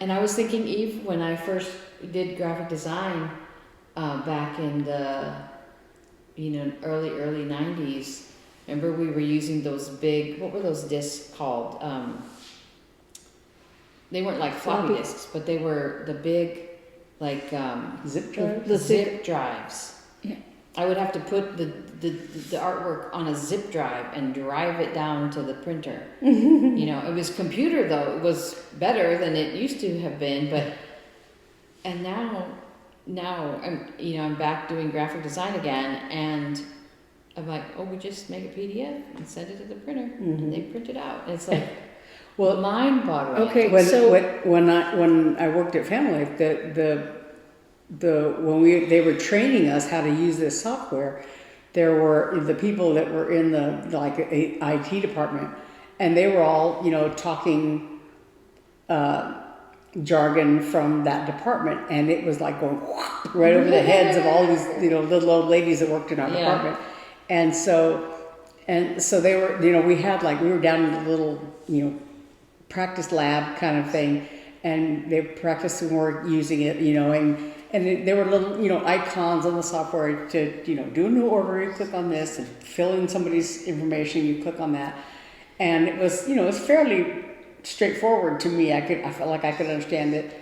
And I was thinking, Eve, when I first did graphic design back in the early 90s, remember we were using those big, what were those discs called? They weren't like floppy disks, but they were the big, like zip drive? The zip drives. Yeah. I would have to put the artwork on a zip drive and drive it down to the printer. You know, it was computer though. It was better than it used to have been, and now I'm back doing graphic design again, and I'm like, oh, we just make a PDF and send it to the printer, and they print it out. And it's like, well, mind-boggling. Okay. When I worked at Family, they were training us how to use this software, there were the people that were in the IT department, and they were all talking jargon from that department, and it was like going right over the heads of all these little old ladies that worked in our department, and so they were we were down in the little practice lab kind of thing, and they practiced and were using it, and there were little, icons on the software to, do a new order, you click on this, and fill in somebody's information, you click on that. And it was, it was fairly straightforward to me. I felt like I could understand it.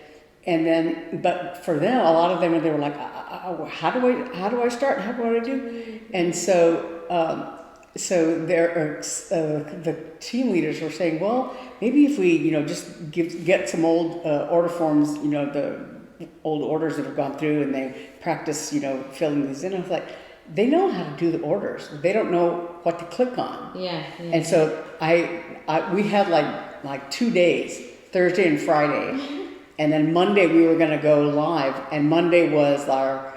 And then, but for them, a lot of them, they were like, how do I start? How do I do? And so, the team leaders were saying, well, maybe if we, just get some old order forms, the old orders that have gone through, and they practice, filling these in. I was like, they know how to do the orders. They don't know what to click on. Yeah. And so we had like 2 days, Thursday and Friday, and then Monday we were going to go live. And Monday was our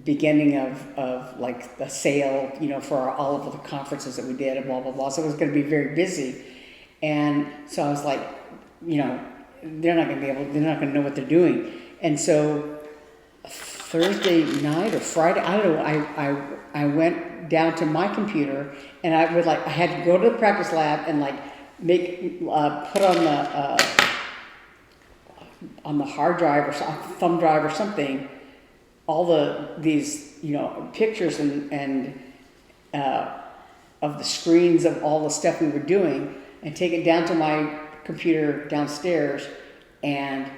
beginning of like the sale, for all of the conferences that we did and blah, blah, blah. So it was going to be very busy. And so I was like, they're not going to know what they're doing. And so Thursday night or Friday, I don't know, I went down to my computer, and I had to go to the practice lab and put on the hard drive or thumb drive or something, all these pictures and of the screens of all the stuff we were doing, and take it down to my computer downstairs and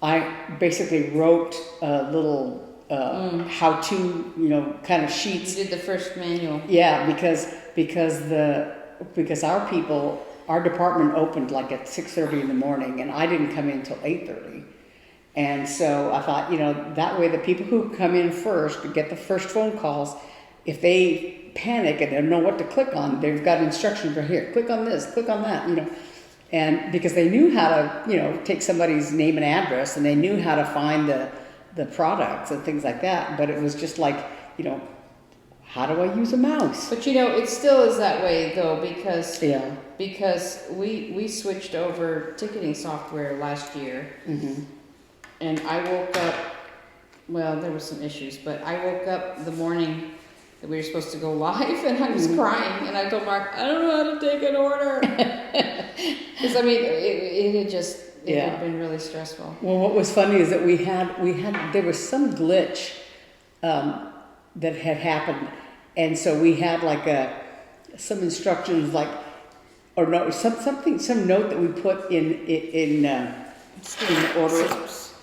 I basically wrote a little how-to, kind of You sheets. did the first manual. Yeah, because our department opened like at 6:30 in the morning, and I didn't come in till 8:30. And so I thought, that way the people who come in first get the first phone calls. If they panic and don't know what to click on, they've got instructions right here. Click on this, click on that, And because they knew how to, take somebody's name and address, and they knew how to find the products and things like that. But it was just like, how do I use a mouse? But it still is that way though, because Yeah. we switched over ticketing software last year, Mm-hmm. and I woke up. Well, there were some issues, but I woke up the morning that we were supposed to go live, and I was crying, and I told Mark, I don't know how to take an order, because it had been really stressful. Well, what was funny is that there was some glitch that had happened, and so we had like some instructions, some note that we put in the order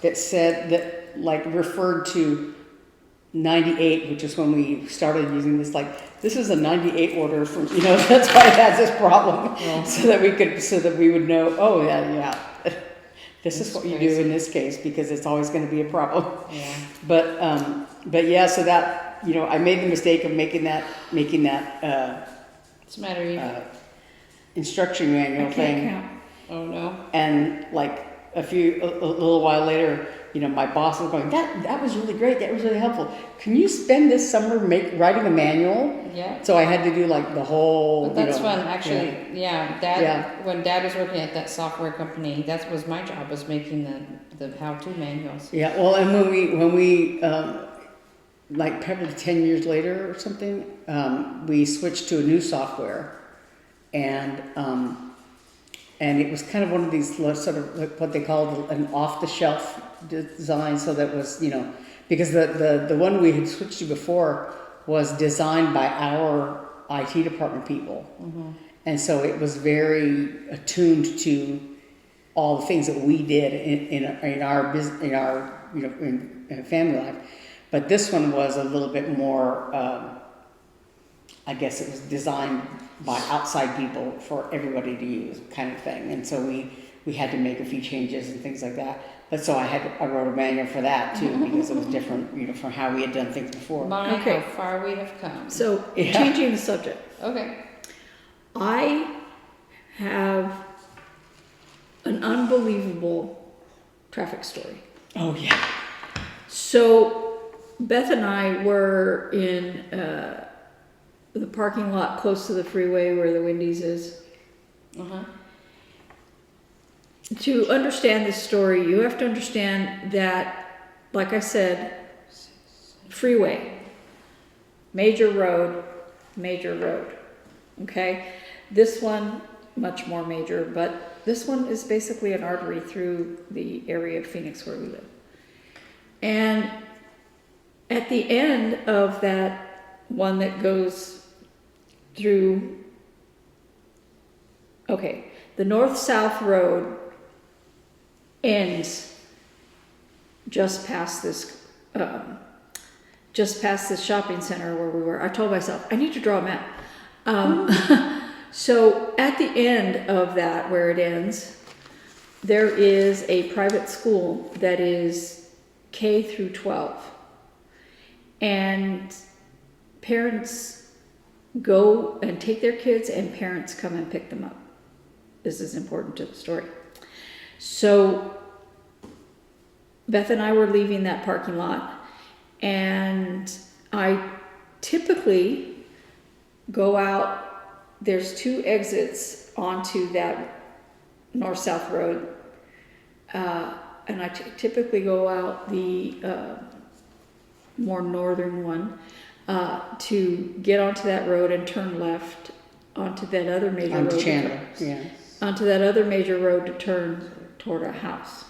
that said that referred to 98, which is when we started using this. This is a 98 order from, that's why it has this problem, so that we would know. Oh yeah. This is what you do in this case, because it's always going to be a problem. Yeah. But yeah, so that, I made the mistake of making that What's the matter, Eve? instruction manual I thing. can't count. Oh no. And a little while later, my boss was going, that was really great. That was really helpful. Can you spend this summer writing a manual? Yeah. So I had to do the whole. But that's fun, actually. Yeah. Dad. Yeah. When Dad was working at that software company, that was my job, was making the how-to manuals. Yeah. Well, and when we probably 10 years later or something, we switched to a new software, and it was kind of one of these sort of what they called an off-the-shelf design, so that was, because the one we had switched to before was designed by our IT department people. Mm-hmm. And so it was very attuned to all the things that we did in our business, in family life. But this one was a little bit more, I guess it was designed by outside people for everybody to use, kind of thing. And so we had to make a few changes and things like that. But so I wrote a manual for that too, because it was different, from how we had done things before. My, Okay. how far we have come. So, Yeah. changing the subject. Okay. I have an unbelievable traffic story. Oh yeah. So, Beth and I were in the parking lot close to the freeway where the Wendy's is. Uh-huh. To understand this story, you have to understand that, like I said, freeway, major road, okay? This one, much more major, but this one is basically an artery through the area of Phoenix where we live. And at the end of that one that goes through, okay, the north-south road ends just past this shopping center where we were. I told myself, I need to draw a map. So at the end of that, where it ends, there is a private school that is K through 12. And parents go and take their kids, and parents come and pick them up. This is important to the story. So Beth and I were leaving that parking lot, and I typically go out. There's two exits onto that north-south road, and I typically go out the more northern one to get onto that road and turn left onto that other major road. Chandler, yeah. Onto that other major road to turn toward a house.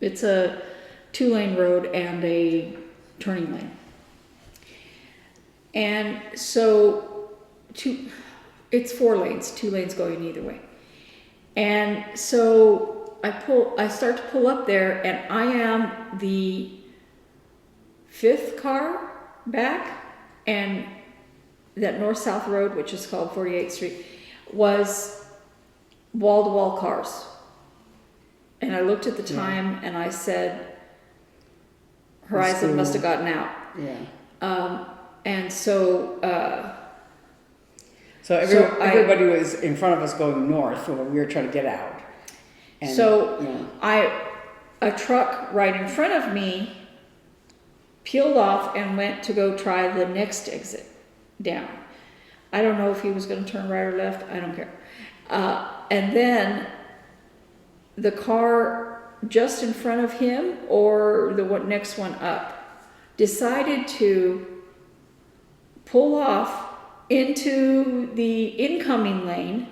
It's a 2-lane road and a turning lane. And so it's 4 lanes, 2 lanes going either way. And so I start to pull up there, and I am the 5th car back, and that north-south road, which is called 48th Street, was wall-to-wall cars. And I looked at the time, and I said, Horizon must have gotten out. Yeah. And so, everybody was in front of us going north when we were trying to get out. And, a truck right in front of me peeled off and went to go try the next exit down. I don't know if he was going to turn right or left. I don't care. And then the car just in front of him, or the next one up, decided to pull off into the incoming lane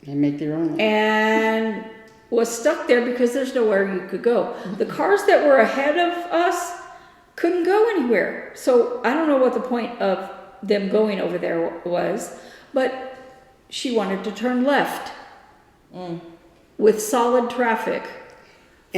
and make their own lane. and was stuck there because there's nowhere you could go. The cars that were ahead of us couldn't go anywhere. So I don't know what the point of them going over there was, but she wanted to turn left with solid traffic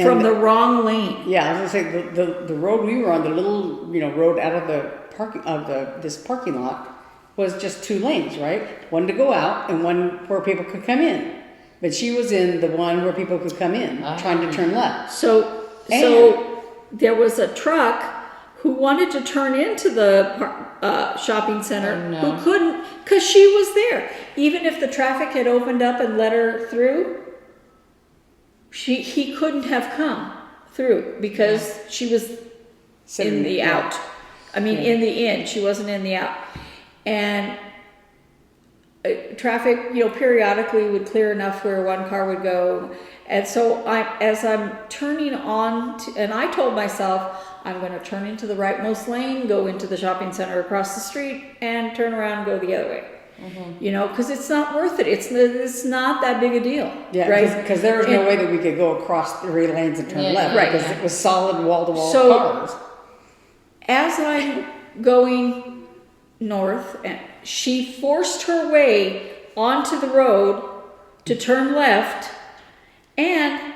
from the wrong lane. Yeah, I was gonna say the road we were on, the little road out of the this parking lot, was just 2 lanes, right? One to go out and one where people could come in. But she was in the one where people could come in, trying to turn left. So there was a truck who wanted to turn into the shopping center, who couldn't, because she was there. Even if the traffic had opened up and let her through, he couldn't have come through because she was in the out. I mean, in the in, she wasn't in the out. And traffic, periodically would clear enough where one car would go. And so as I'm turning on, and I told myself, I'm going to turn into the rightmost lane, go into the shopping center across the street, and turn around and go the other way. Because it's not worth it. It's not that big a deal. Yeah, right? Because there was no way that we could go across 3 lanes and turn left. Right. Because it was solid wall-to-wall cars. As I'm going north, she forced her way onto the road to turn left, and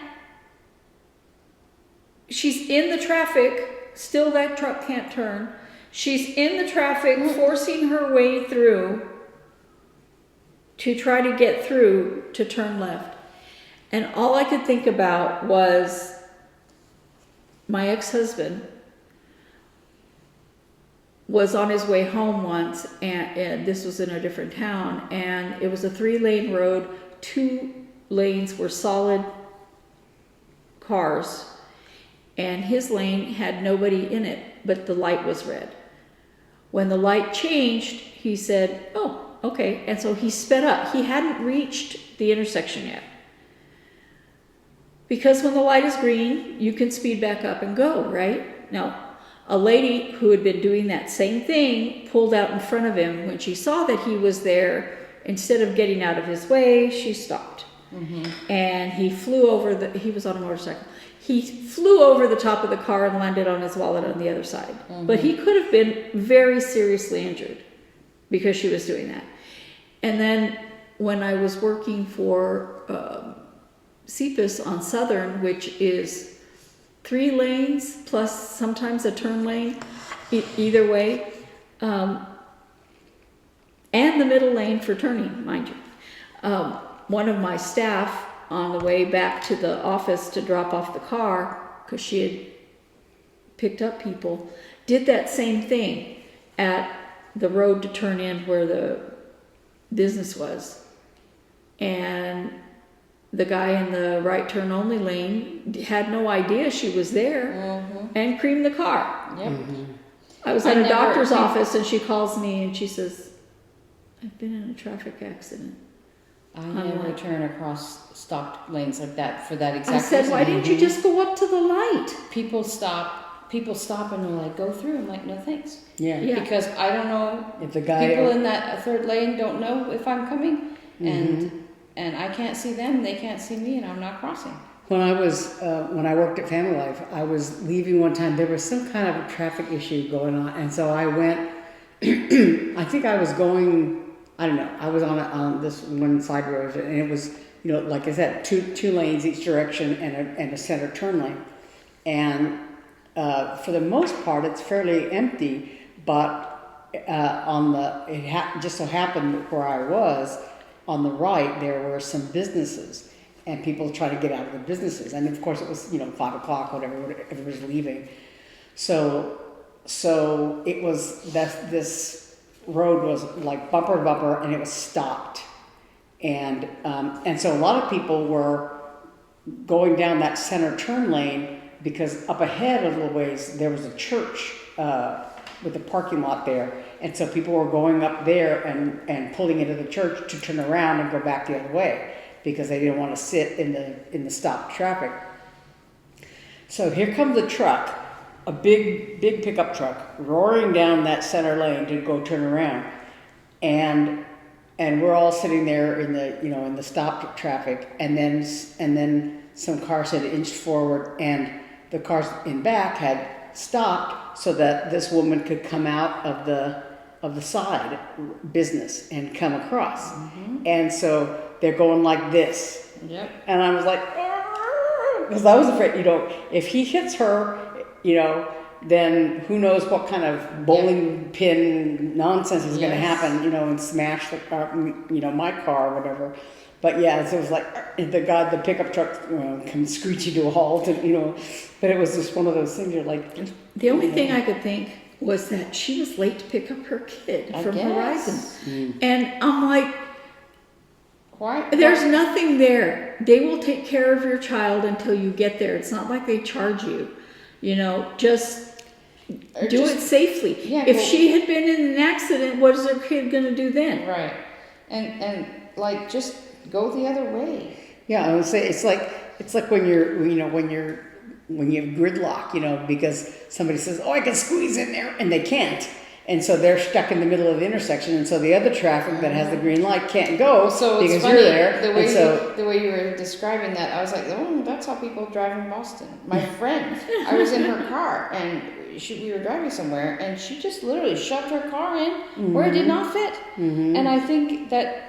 she's in the traffic. Still, that truck can't turn. She's in the traffic, forcing her way through to try to get through to turn left. And all I could think about was my ex-husband was on his way home once, and this was in a different town, and it was a 3-lane road. 2 lanes were solid cars, and his lane had nobody in it, but the light was red. When the light changed, he said, oh, okay, and so he sped up. He hadn't reached the intersection yet. Because when the light is green, you can speed back up and go, right? Now, a lady who had been doing that same thing pulled out in front of him. When she saw that he was there, instead of getting out of his way, she stopped. And he flew over he was on a motorcycle. He flew over the top of the car and landed on his wallet on the other side. But he could have been very seriously injured because she was doing that. And then when I was working for CPIS on Southern, which is 3 lanes plus sometimes a turn lane, either way, and the middle lane for turning, mind you. One of my staff on the way back to the office to drop off the car, because she had picked up people, did that same thing at the road to turn in where the business was. And the guy in the right turn only lane had no idea she was there and creamed the car. I was at a doctor's office, and she calls me and she says, I've been in a traffic accident. I never turn across stopped lanes like that for that exact I said, reason. why didn't you just go up to the light? People stop and they're like, go through. I'm like, no thanks. Yeah. Because I don't know If the guy people in that 3rd lane don't know if I'm coming, and I can't see them, they can't see me, and I'm not crossing. When I worked at Family Life, I was leaving one time. There was some kind of a traffic issue going on, and so I went. I think I was going. I don't know. I was on this one side road, and it was you know, like I said, two lanes each direction and a center turn lane. And for the most part, it's fairly empty, but just so happened where I was, on the right, there were some businesses, and people trying to get out of the businesses. And of course it was, 5 o'clock, whatever, everybody's leaving. So it was, this road was like bumper to bumper, and it was stopped. And so a lot of people were going down that center turn lane, because up ahead a little ways, there was a church, with a parking lot there. And so people were going up there and pulling into the church to turn around and go back the other way, because they didn't want to sit in the stopped traffic. So here comes the truck, a big pickup truck, roaring down that center lane to go turn around. And we're all sitting there in the stopped traffic, and then some cars had inched forward, and the cars in back had stopped so that this woman could come out of the side business and come across. Mm-hmm. And so they're going like this. Yep. And I was like, because I was afraid, if he hits her, then who knows what kind of bowling pin nonsense is going to happen, and smash the car, my car or whatever. But yeah, so it was like the pickup truck comes screeching to a halt, and but it was just one of those things. You're like, the only thing I could think was that she was late to pick up her kid from Horizon, and I'm like, why? There's nothing there. They will take care of your child until you get there. It's not like they charge you, just do it safely. Yeah, if she had been in an accident, what is her kid going to do then? Right, and like just go the other way. Yeah, I would say it's like when you have gridlock, because somebody says, "Oh, I can squeeze in there," and they can't, and so they're stuck in the middle of the intersection, and so the other traffic that has the green light can't go because it's funny, you're there. The way you were describing that, I was like, "Oh, that's how people drive in Boston." My friend, I was in her car, and we were driving somewhere, and she just literally shoved her car in where it did not fit, and I think that.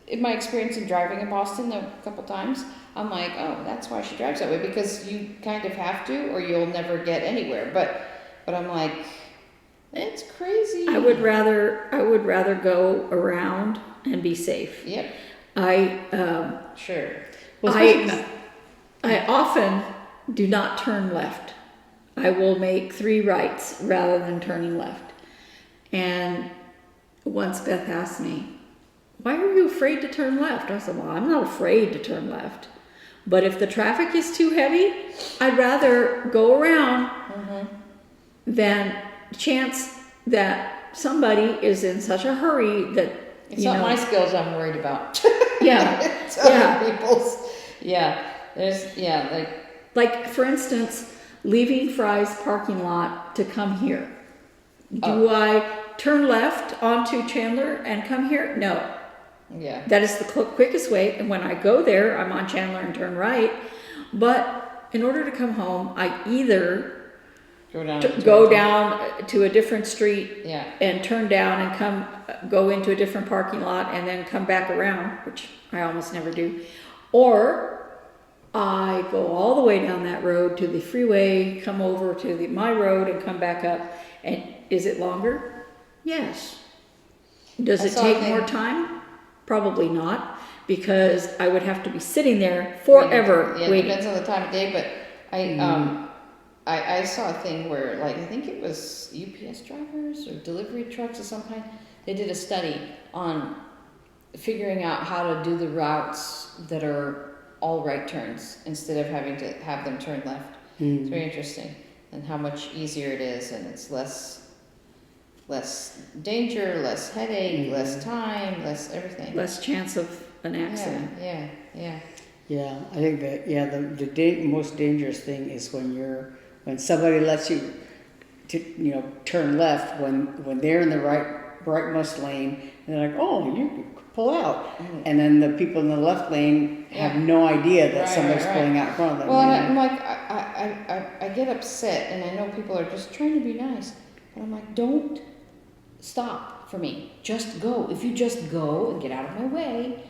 In my experience in driving in Boston a couple times, I'm like, oh, that's why she drives that way, because you kind of have to, or you'll never get anywhere. But I'm like, it's crazy. I would rather go around and be safe. Yep. Sure. Well, I often do not turn left. I will make 3 rights rather than turning left. And once Beth asked me, "Why are you afraid to turn left?" I said, "Well, I'm not afraid to turn left. But if the traffic is too heavy, I'd rather go around than chance that somebody is in such a hurry that, it's not my skills I'm worried about. Yeah. It's other people's. Yeah. Like, for instance, leaving Fry's parking lot to come here. Do I turn left onto Chandler and come here? No. Yeah. That is the quickest way. And when I go there, I'm on Chandler and turn right. But in order to come home, I either go down to a different street and turn down and go into a different parking lot and then come back around, which I almost never do. Or I go all the way down that road to the freeway, come over to my road and come back up. And is it longer? Yes. Does it take more time? Probably not, because I would have to be sitting there forever waiting. It depends on the time of day, but I saw a thing where, I think it was UPS drivers or delivery trucks of some kind. They did a study on figuring out how to do the routes that are all right turns instead of having to have them turn left. It's very interesting, and how much easier it is, and it's less danger, less headache, less time, less everything. Less chance of an accident. Yeah. Yeah, I think that the most dangerous thing is when somebody lets you turn left when they're in the rightmost lane, and they're like, "Oh, you pull out," and then the people in the left lane have no idea that somebody's pulling out in front of them. Well, and I'm like, I get upset, and I know people are just trying to be nice, but I'm like, don't stop for me. Just go. If you just go and get out of my way,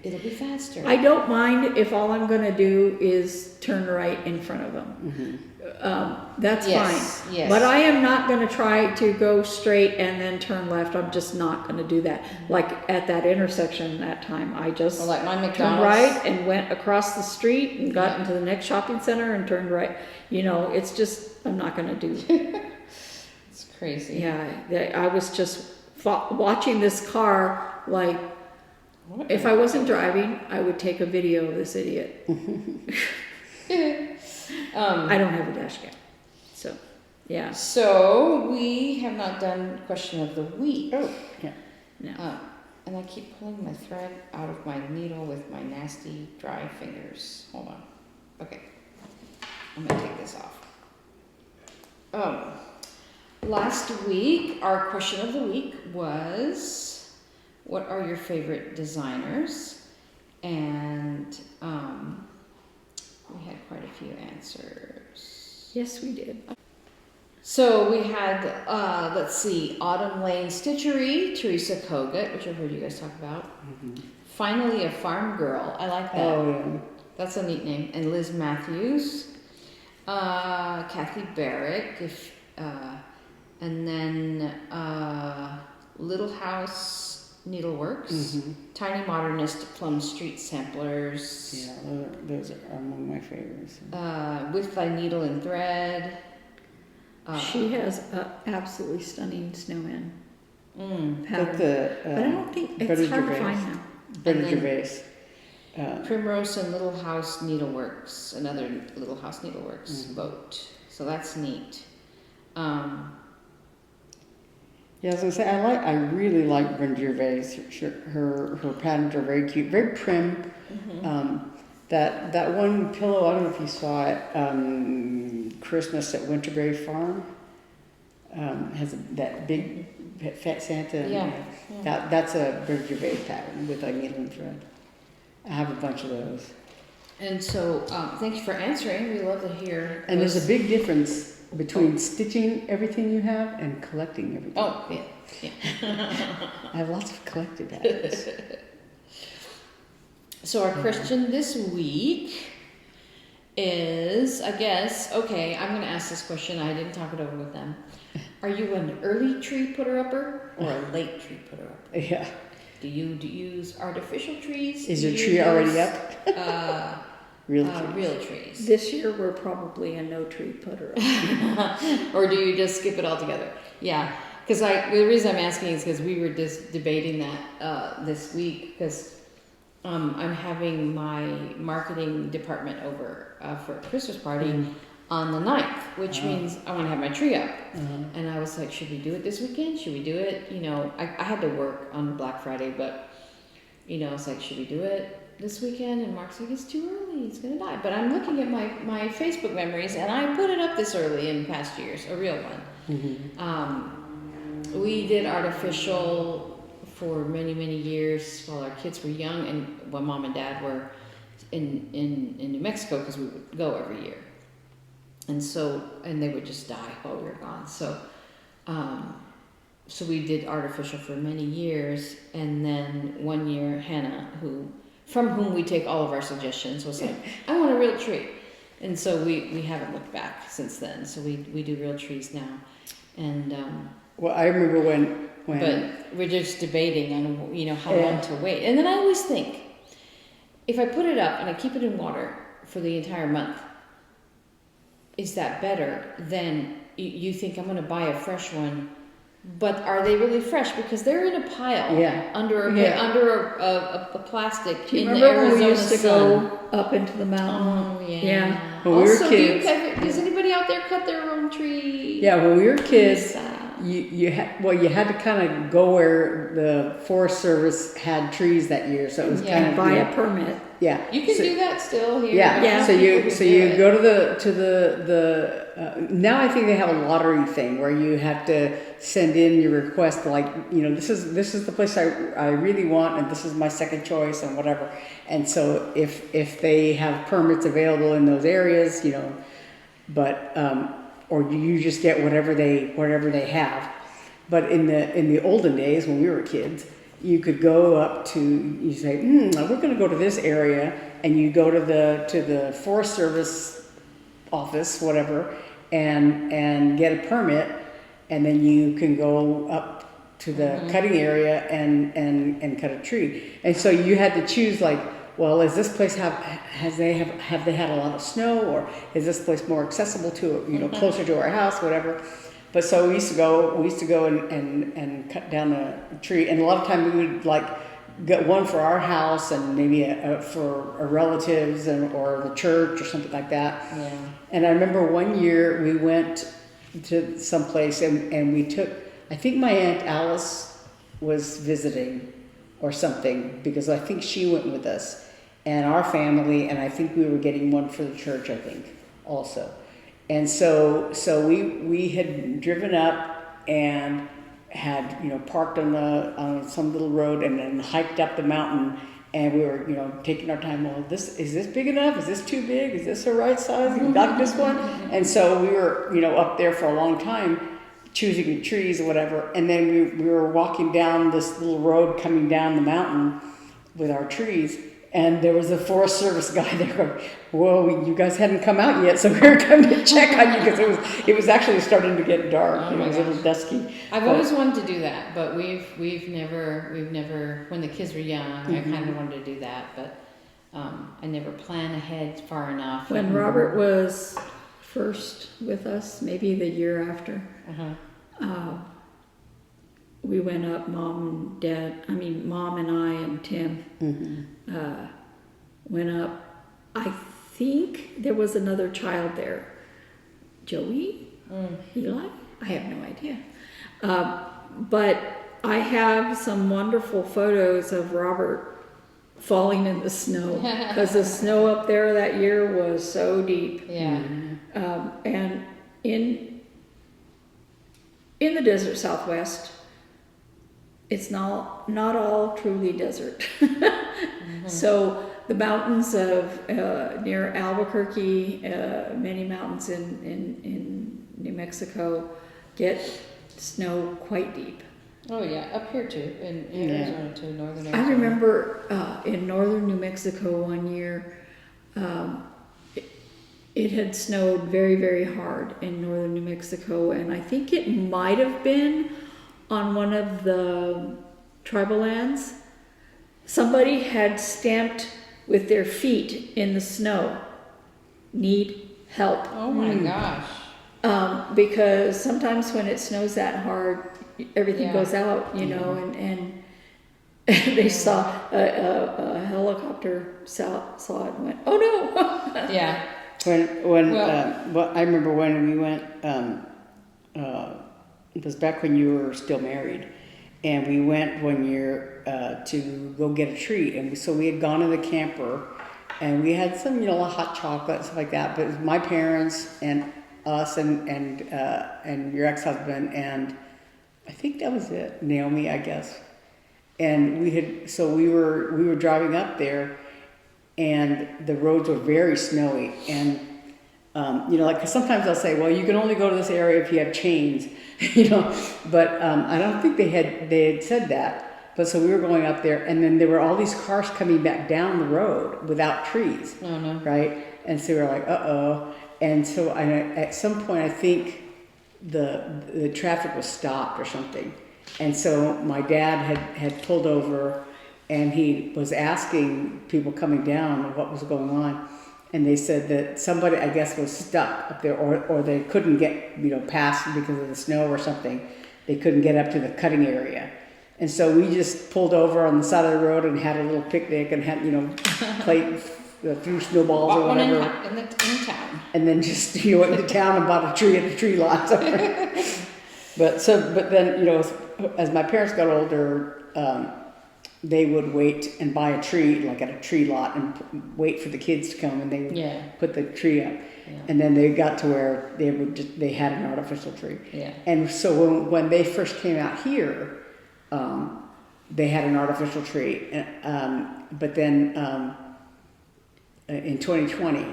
it'll be faster. I don't mind if all I'm gonna do is turn right in front of them. That's Yes, fine. yes. But I am not gonna try to go straight and then turn left. I'm just not gonna do that. Like at that intersection that time, I just Or like my turned McDonald's. right and went across the street and got into the next shopping center and turned right. You know, it's just, I'm not gonna do. It's crazy. Yeah, I was just watching this car, like, What if I wasn't driving, I would take a video of this idiot. I don't have a dash cam, so, yeah. So we have not done question of the week. Oh, yeah. No. And I keep pulling my thread out of my needle with my nasty dry fingers. Hold on. Okay. I'm gonna take this off. Last week, our question of the week was, what are your favorite designers? And we had quite a few answers. Yes, we did. So we had, let's see, Autumn Lane Stitchery, Teresa Kogut, which I've heard you guys talk about. Finally, a Farm Girl. I like that. Oh, yeah. That's a neat name. And Liz Matthews, Kathy Barrick, and then Little House Needleworks, Tiny Modernist Plum Street Samplers, Yeah, those are among my favorites. With Thy Needle and Thread. She has an absolutely stunning snowman pattern. But I don't think, it's Better hard to Gervais. find now. Better And then- Gervais. Primrose and Little House Needleworks, another Little House Needleworks boat. So that's neat. Yeah, I was gonna say I really like Brenda Gervais. Her patterns are very cute, very prim. That one pillow, I don't know if you saw it. Christmas at Winterberry Farm has that big fat Santa. Yeah. That's a Brenda Gervais pattern with a needle and thread. I have a bunch of those. And so, thank you for answering. We love to hear. And there's those- a big difference between stitching everything you have and collecting everything. Oh, yeah. I have lots of collected habits. So our question this week is, I guess, okay, I'm going to ask this question. I didn't talk it over with them. Are you an early tree putter-upper or a late tree putter-upper? Yeah. Do you use artificial trees? Is Do your you tree already use, up? Real trees. real trees. This year, we're probably a no tree putter. Or do you just skip it altogether? Yeah, because the reason I'm asking is because we were just debating that this week, because I'm having my marketing department over for a Christmas party on the 9th, which means I want to have my tree up. And I was like, should we do it this weekend? Should we do it? You know, I had to work on Black Friday, but, you know, it's like, should we do it this weekend? And Mark's like, it's too early, it's gonna die. But I'm looking at my Facebook memories, and I put it up this early in past years, a real one. We did artificial for many years while our kids were young, and when Mom and Dad were in New Mexico, because we would go every year, and they would just die while we were gone. So we did artificial for many years, and then one year Hannah, from whom we take all of our suggestions, was like, I want a real tree. And so we haven't looked back since then. So we do real trees now. And Well, I remember when but we're just debating on, you know, how long to wait. And then I always think, if I put it up and I keep it in water for the entire month, is that better than you think I'm going to buy a fresh one? But are they really fresh? Because they're in a pile under a plastic Do you in the remember when Arizona we used to sun. go up into the mountain? Oh, yeah. Yeah. When we were Also, kids. does anybody out there cut their own tree? Yeah, when we were kids, Yes. you had to kind of go where the Forest Service had trees that year, so it was kind of Buy a permit. yeah. You can so, do that still here. Yeah. So you People can do it. go to the now I think they have a lottery thing where you have to send in your request, like, you know, this is the place I really want, and this is my second choice and whatever. And so if they have permits available in those areas, you know, but or you just get whatever they have. But in the olden days when we were kids, you could go up to, you say, we're going to go to this area, and you go to the Forest Service office, whatever, and get a permit, and then you can go up to the cutting area and cut a tree. And so you had to choose, like, well, is this place have they had a lot of snow, or is this place more accessible to closer to our house, whatever. But so we used to go and cut down a tree, and a lot of times we would like get one for our house and maybe for our relatives or the church or something like that. Yeah. And I remember one year we went to some place and we took, I think my Aunt Alice was visiting or something, because I think she went with us and our family, and I think we were getting one for the church, I think, also. And so we had driven up and had parked on some little road and then hiked up the mountain, and we were taking our time. Well, is this big enough? Is this too big? Is this the right size? You got this one? And so we were up there for a long time choosing trees or whatever, and then we were walking down this little road coming down the mountain with our trees. And there was a Forest Service guy there going, whoa, you guys hadn't come out yet, so we were coming to check on you, because it was actually starting to get dark. It was a little dusky. I've always wanted to do that, but we've never, when the kids were young, I kind of wanted to do that, but I never planned ahead far enough. When Robert was first with us, maybe the year after, we went up, Mom and I and Tim went up. I think there was another child there. Joey? Eli? I have no idea. But I have some wonderful photos of Robert falling in the snow, because the snow up there that year was so deep. Yeah. And in the desert Southwest, it's not all truly desert. So the mountains of near Albuquerque, many mountains in New Mexico get snow quite deep. Oh yeah, up here too, in Arizona too, northern Arizona. I remember in northern New Mexico one year, it had snowed very, very hard in northern New Mexico, and I think it might have been on one of the tribal lands. Somebody had stamped with their feet in the snow, need help. Oh my gosh. Because sometimes when it snows that hard, everything goes out, and they saw a helicopter, saw it and went, oh no. Yeah. I remember when we went, it was back when you were still married, and we went one year to go get a tree, and so we had gone in the camper, and we had some hot chocolate, stuff like that. But it was my parents and us and your ex-husband, and I think that was it, Naomi, I guess. And we were driving up there, and the roads were very snowy, and cause sometimes they'll say, well, you can only go to this area if you have chains, but I don't think they had said that. But so we were going up there, and then there were all these cars coming back down the road without trees. Oh no. Right? And so we were like, uh-oh. And so at some point, I think the traffic was stopped or something. And so my dad had pulled over, and he was asking people coming down what was going on. And they said that somebody, I guess, was stuck up there, or they couldn't get, past because of the snow or something. They couldn't get up to the cutting area. And so we just pulled over on the side of the road and had a little picnic and had, played, threw snowballs or whatever. In town. And then just, went to town and bought a tree at the tree lot. But then, as my parents got older, they would wait and buy a tree, like at a tree lot, and wait for the kids to come, and they would put the tree up. Yeah. And then they got to where they had an artificial tree. Yeah. And so when they first came out here, they had an artificial tree. But then in 2020,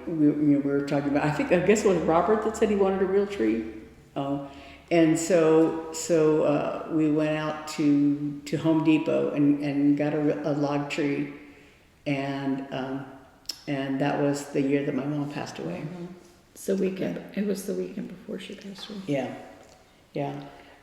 we were talking about, I guess it was Robert that said he wanted a real tree. And so we went out to Home Depot and got a log tree, and that was the year that my mom passed away. It's the weekend. It was the weekend before she passed away. Yeah, yeah.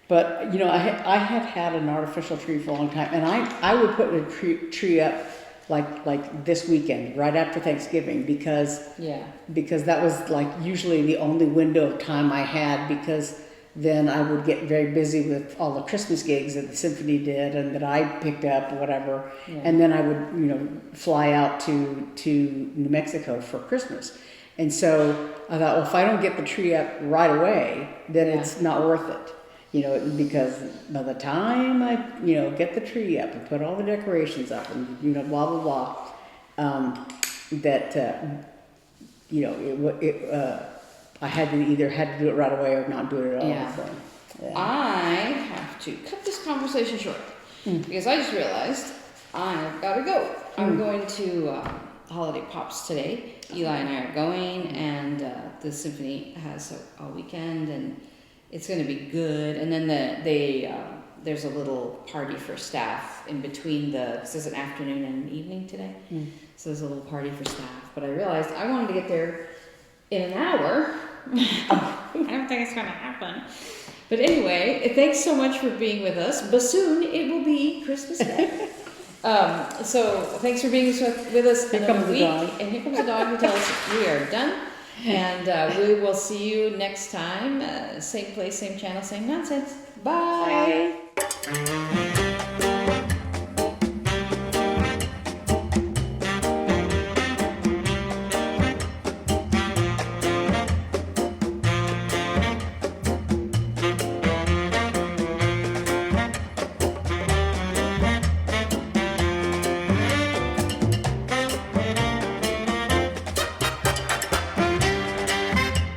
But you know, I have had an artificial tree for a long time, and I would put a tree up like this weekend, right after Thanksgiving, because that was like usually the only window of time I had, because then I would get very busy with all the Christmas gigs that the symphony did and that I picked up, whatever. Yeah. And then I would, fly out to New Mexico for Christmas. And so I thought, well, if I don't get the tree up right away, then it's not worth it. Because by the time I, get the tree up and put all the decorations up and, blah, blah, blah, I had to do it right away or not do it at all. Yeah. So, yeah. I have to cut this conversation short because I just realized I've got to go. I'm going to Holiday Pops today. Eli and I are going, and the symphony has a weekend, and it's going to be good. And then there's a little party for staff in between because there's an afternoon and an evening today. So there's a little party for staff. But I realized I wanted to get there in an hour. I don't think it's going to happen. But anyway, thanks so much for being with us. Bassoon, it will be Christmas Day. So thanks for being with us Here another comes the week. dog. And here comes the dog to tell us we are done. And we will see you next time. Same place, same channel, same nonsense. Bye. Bye.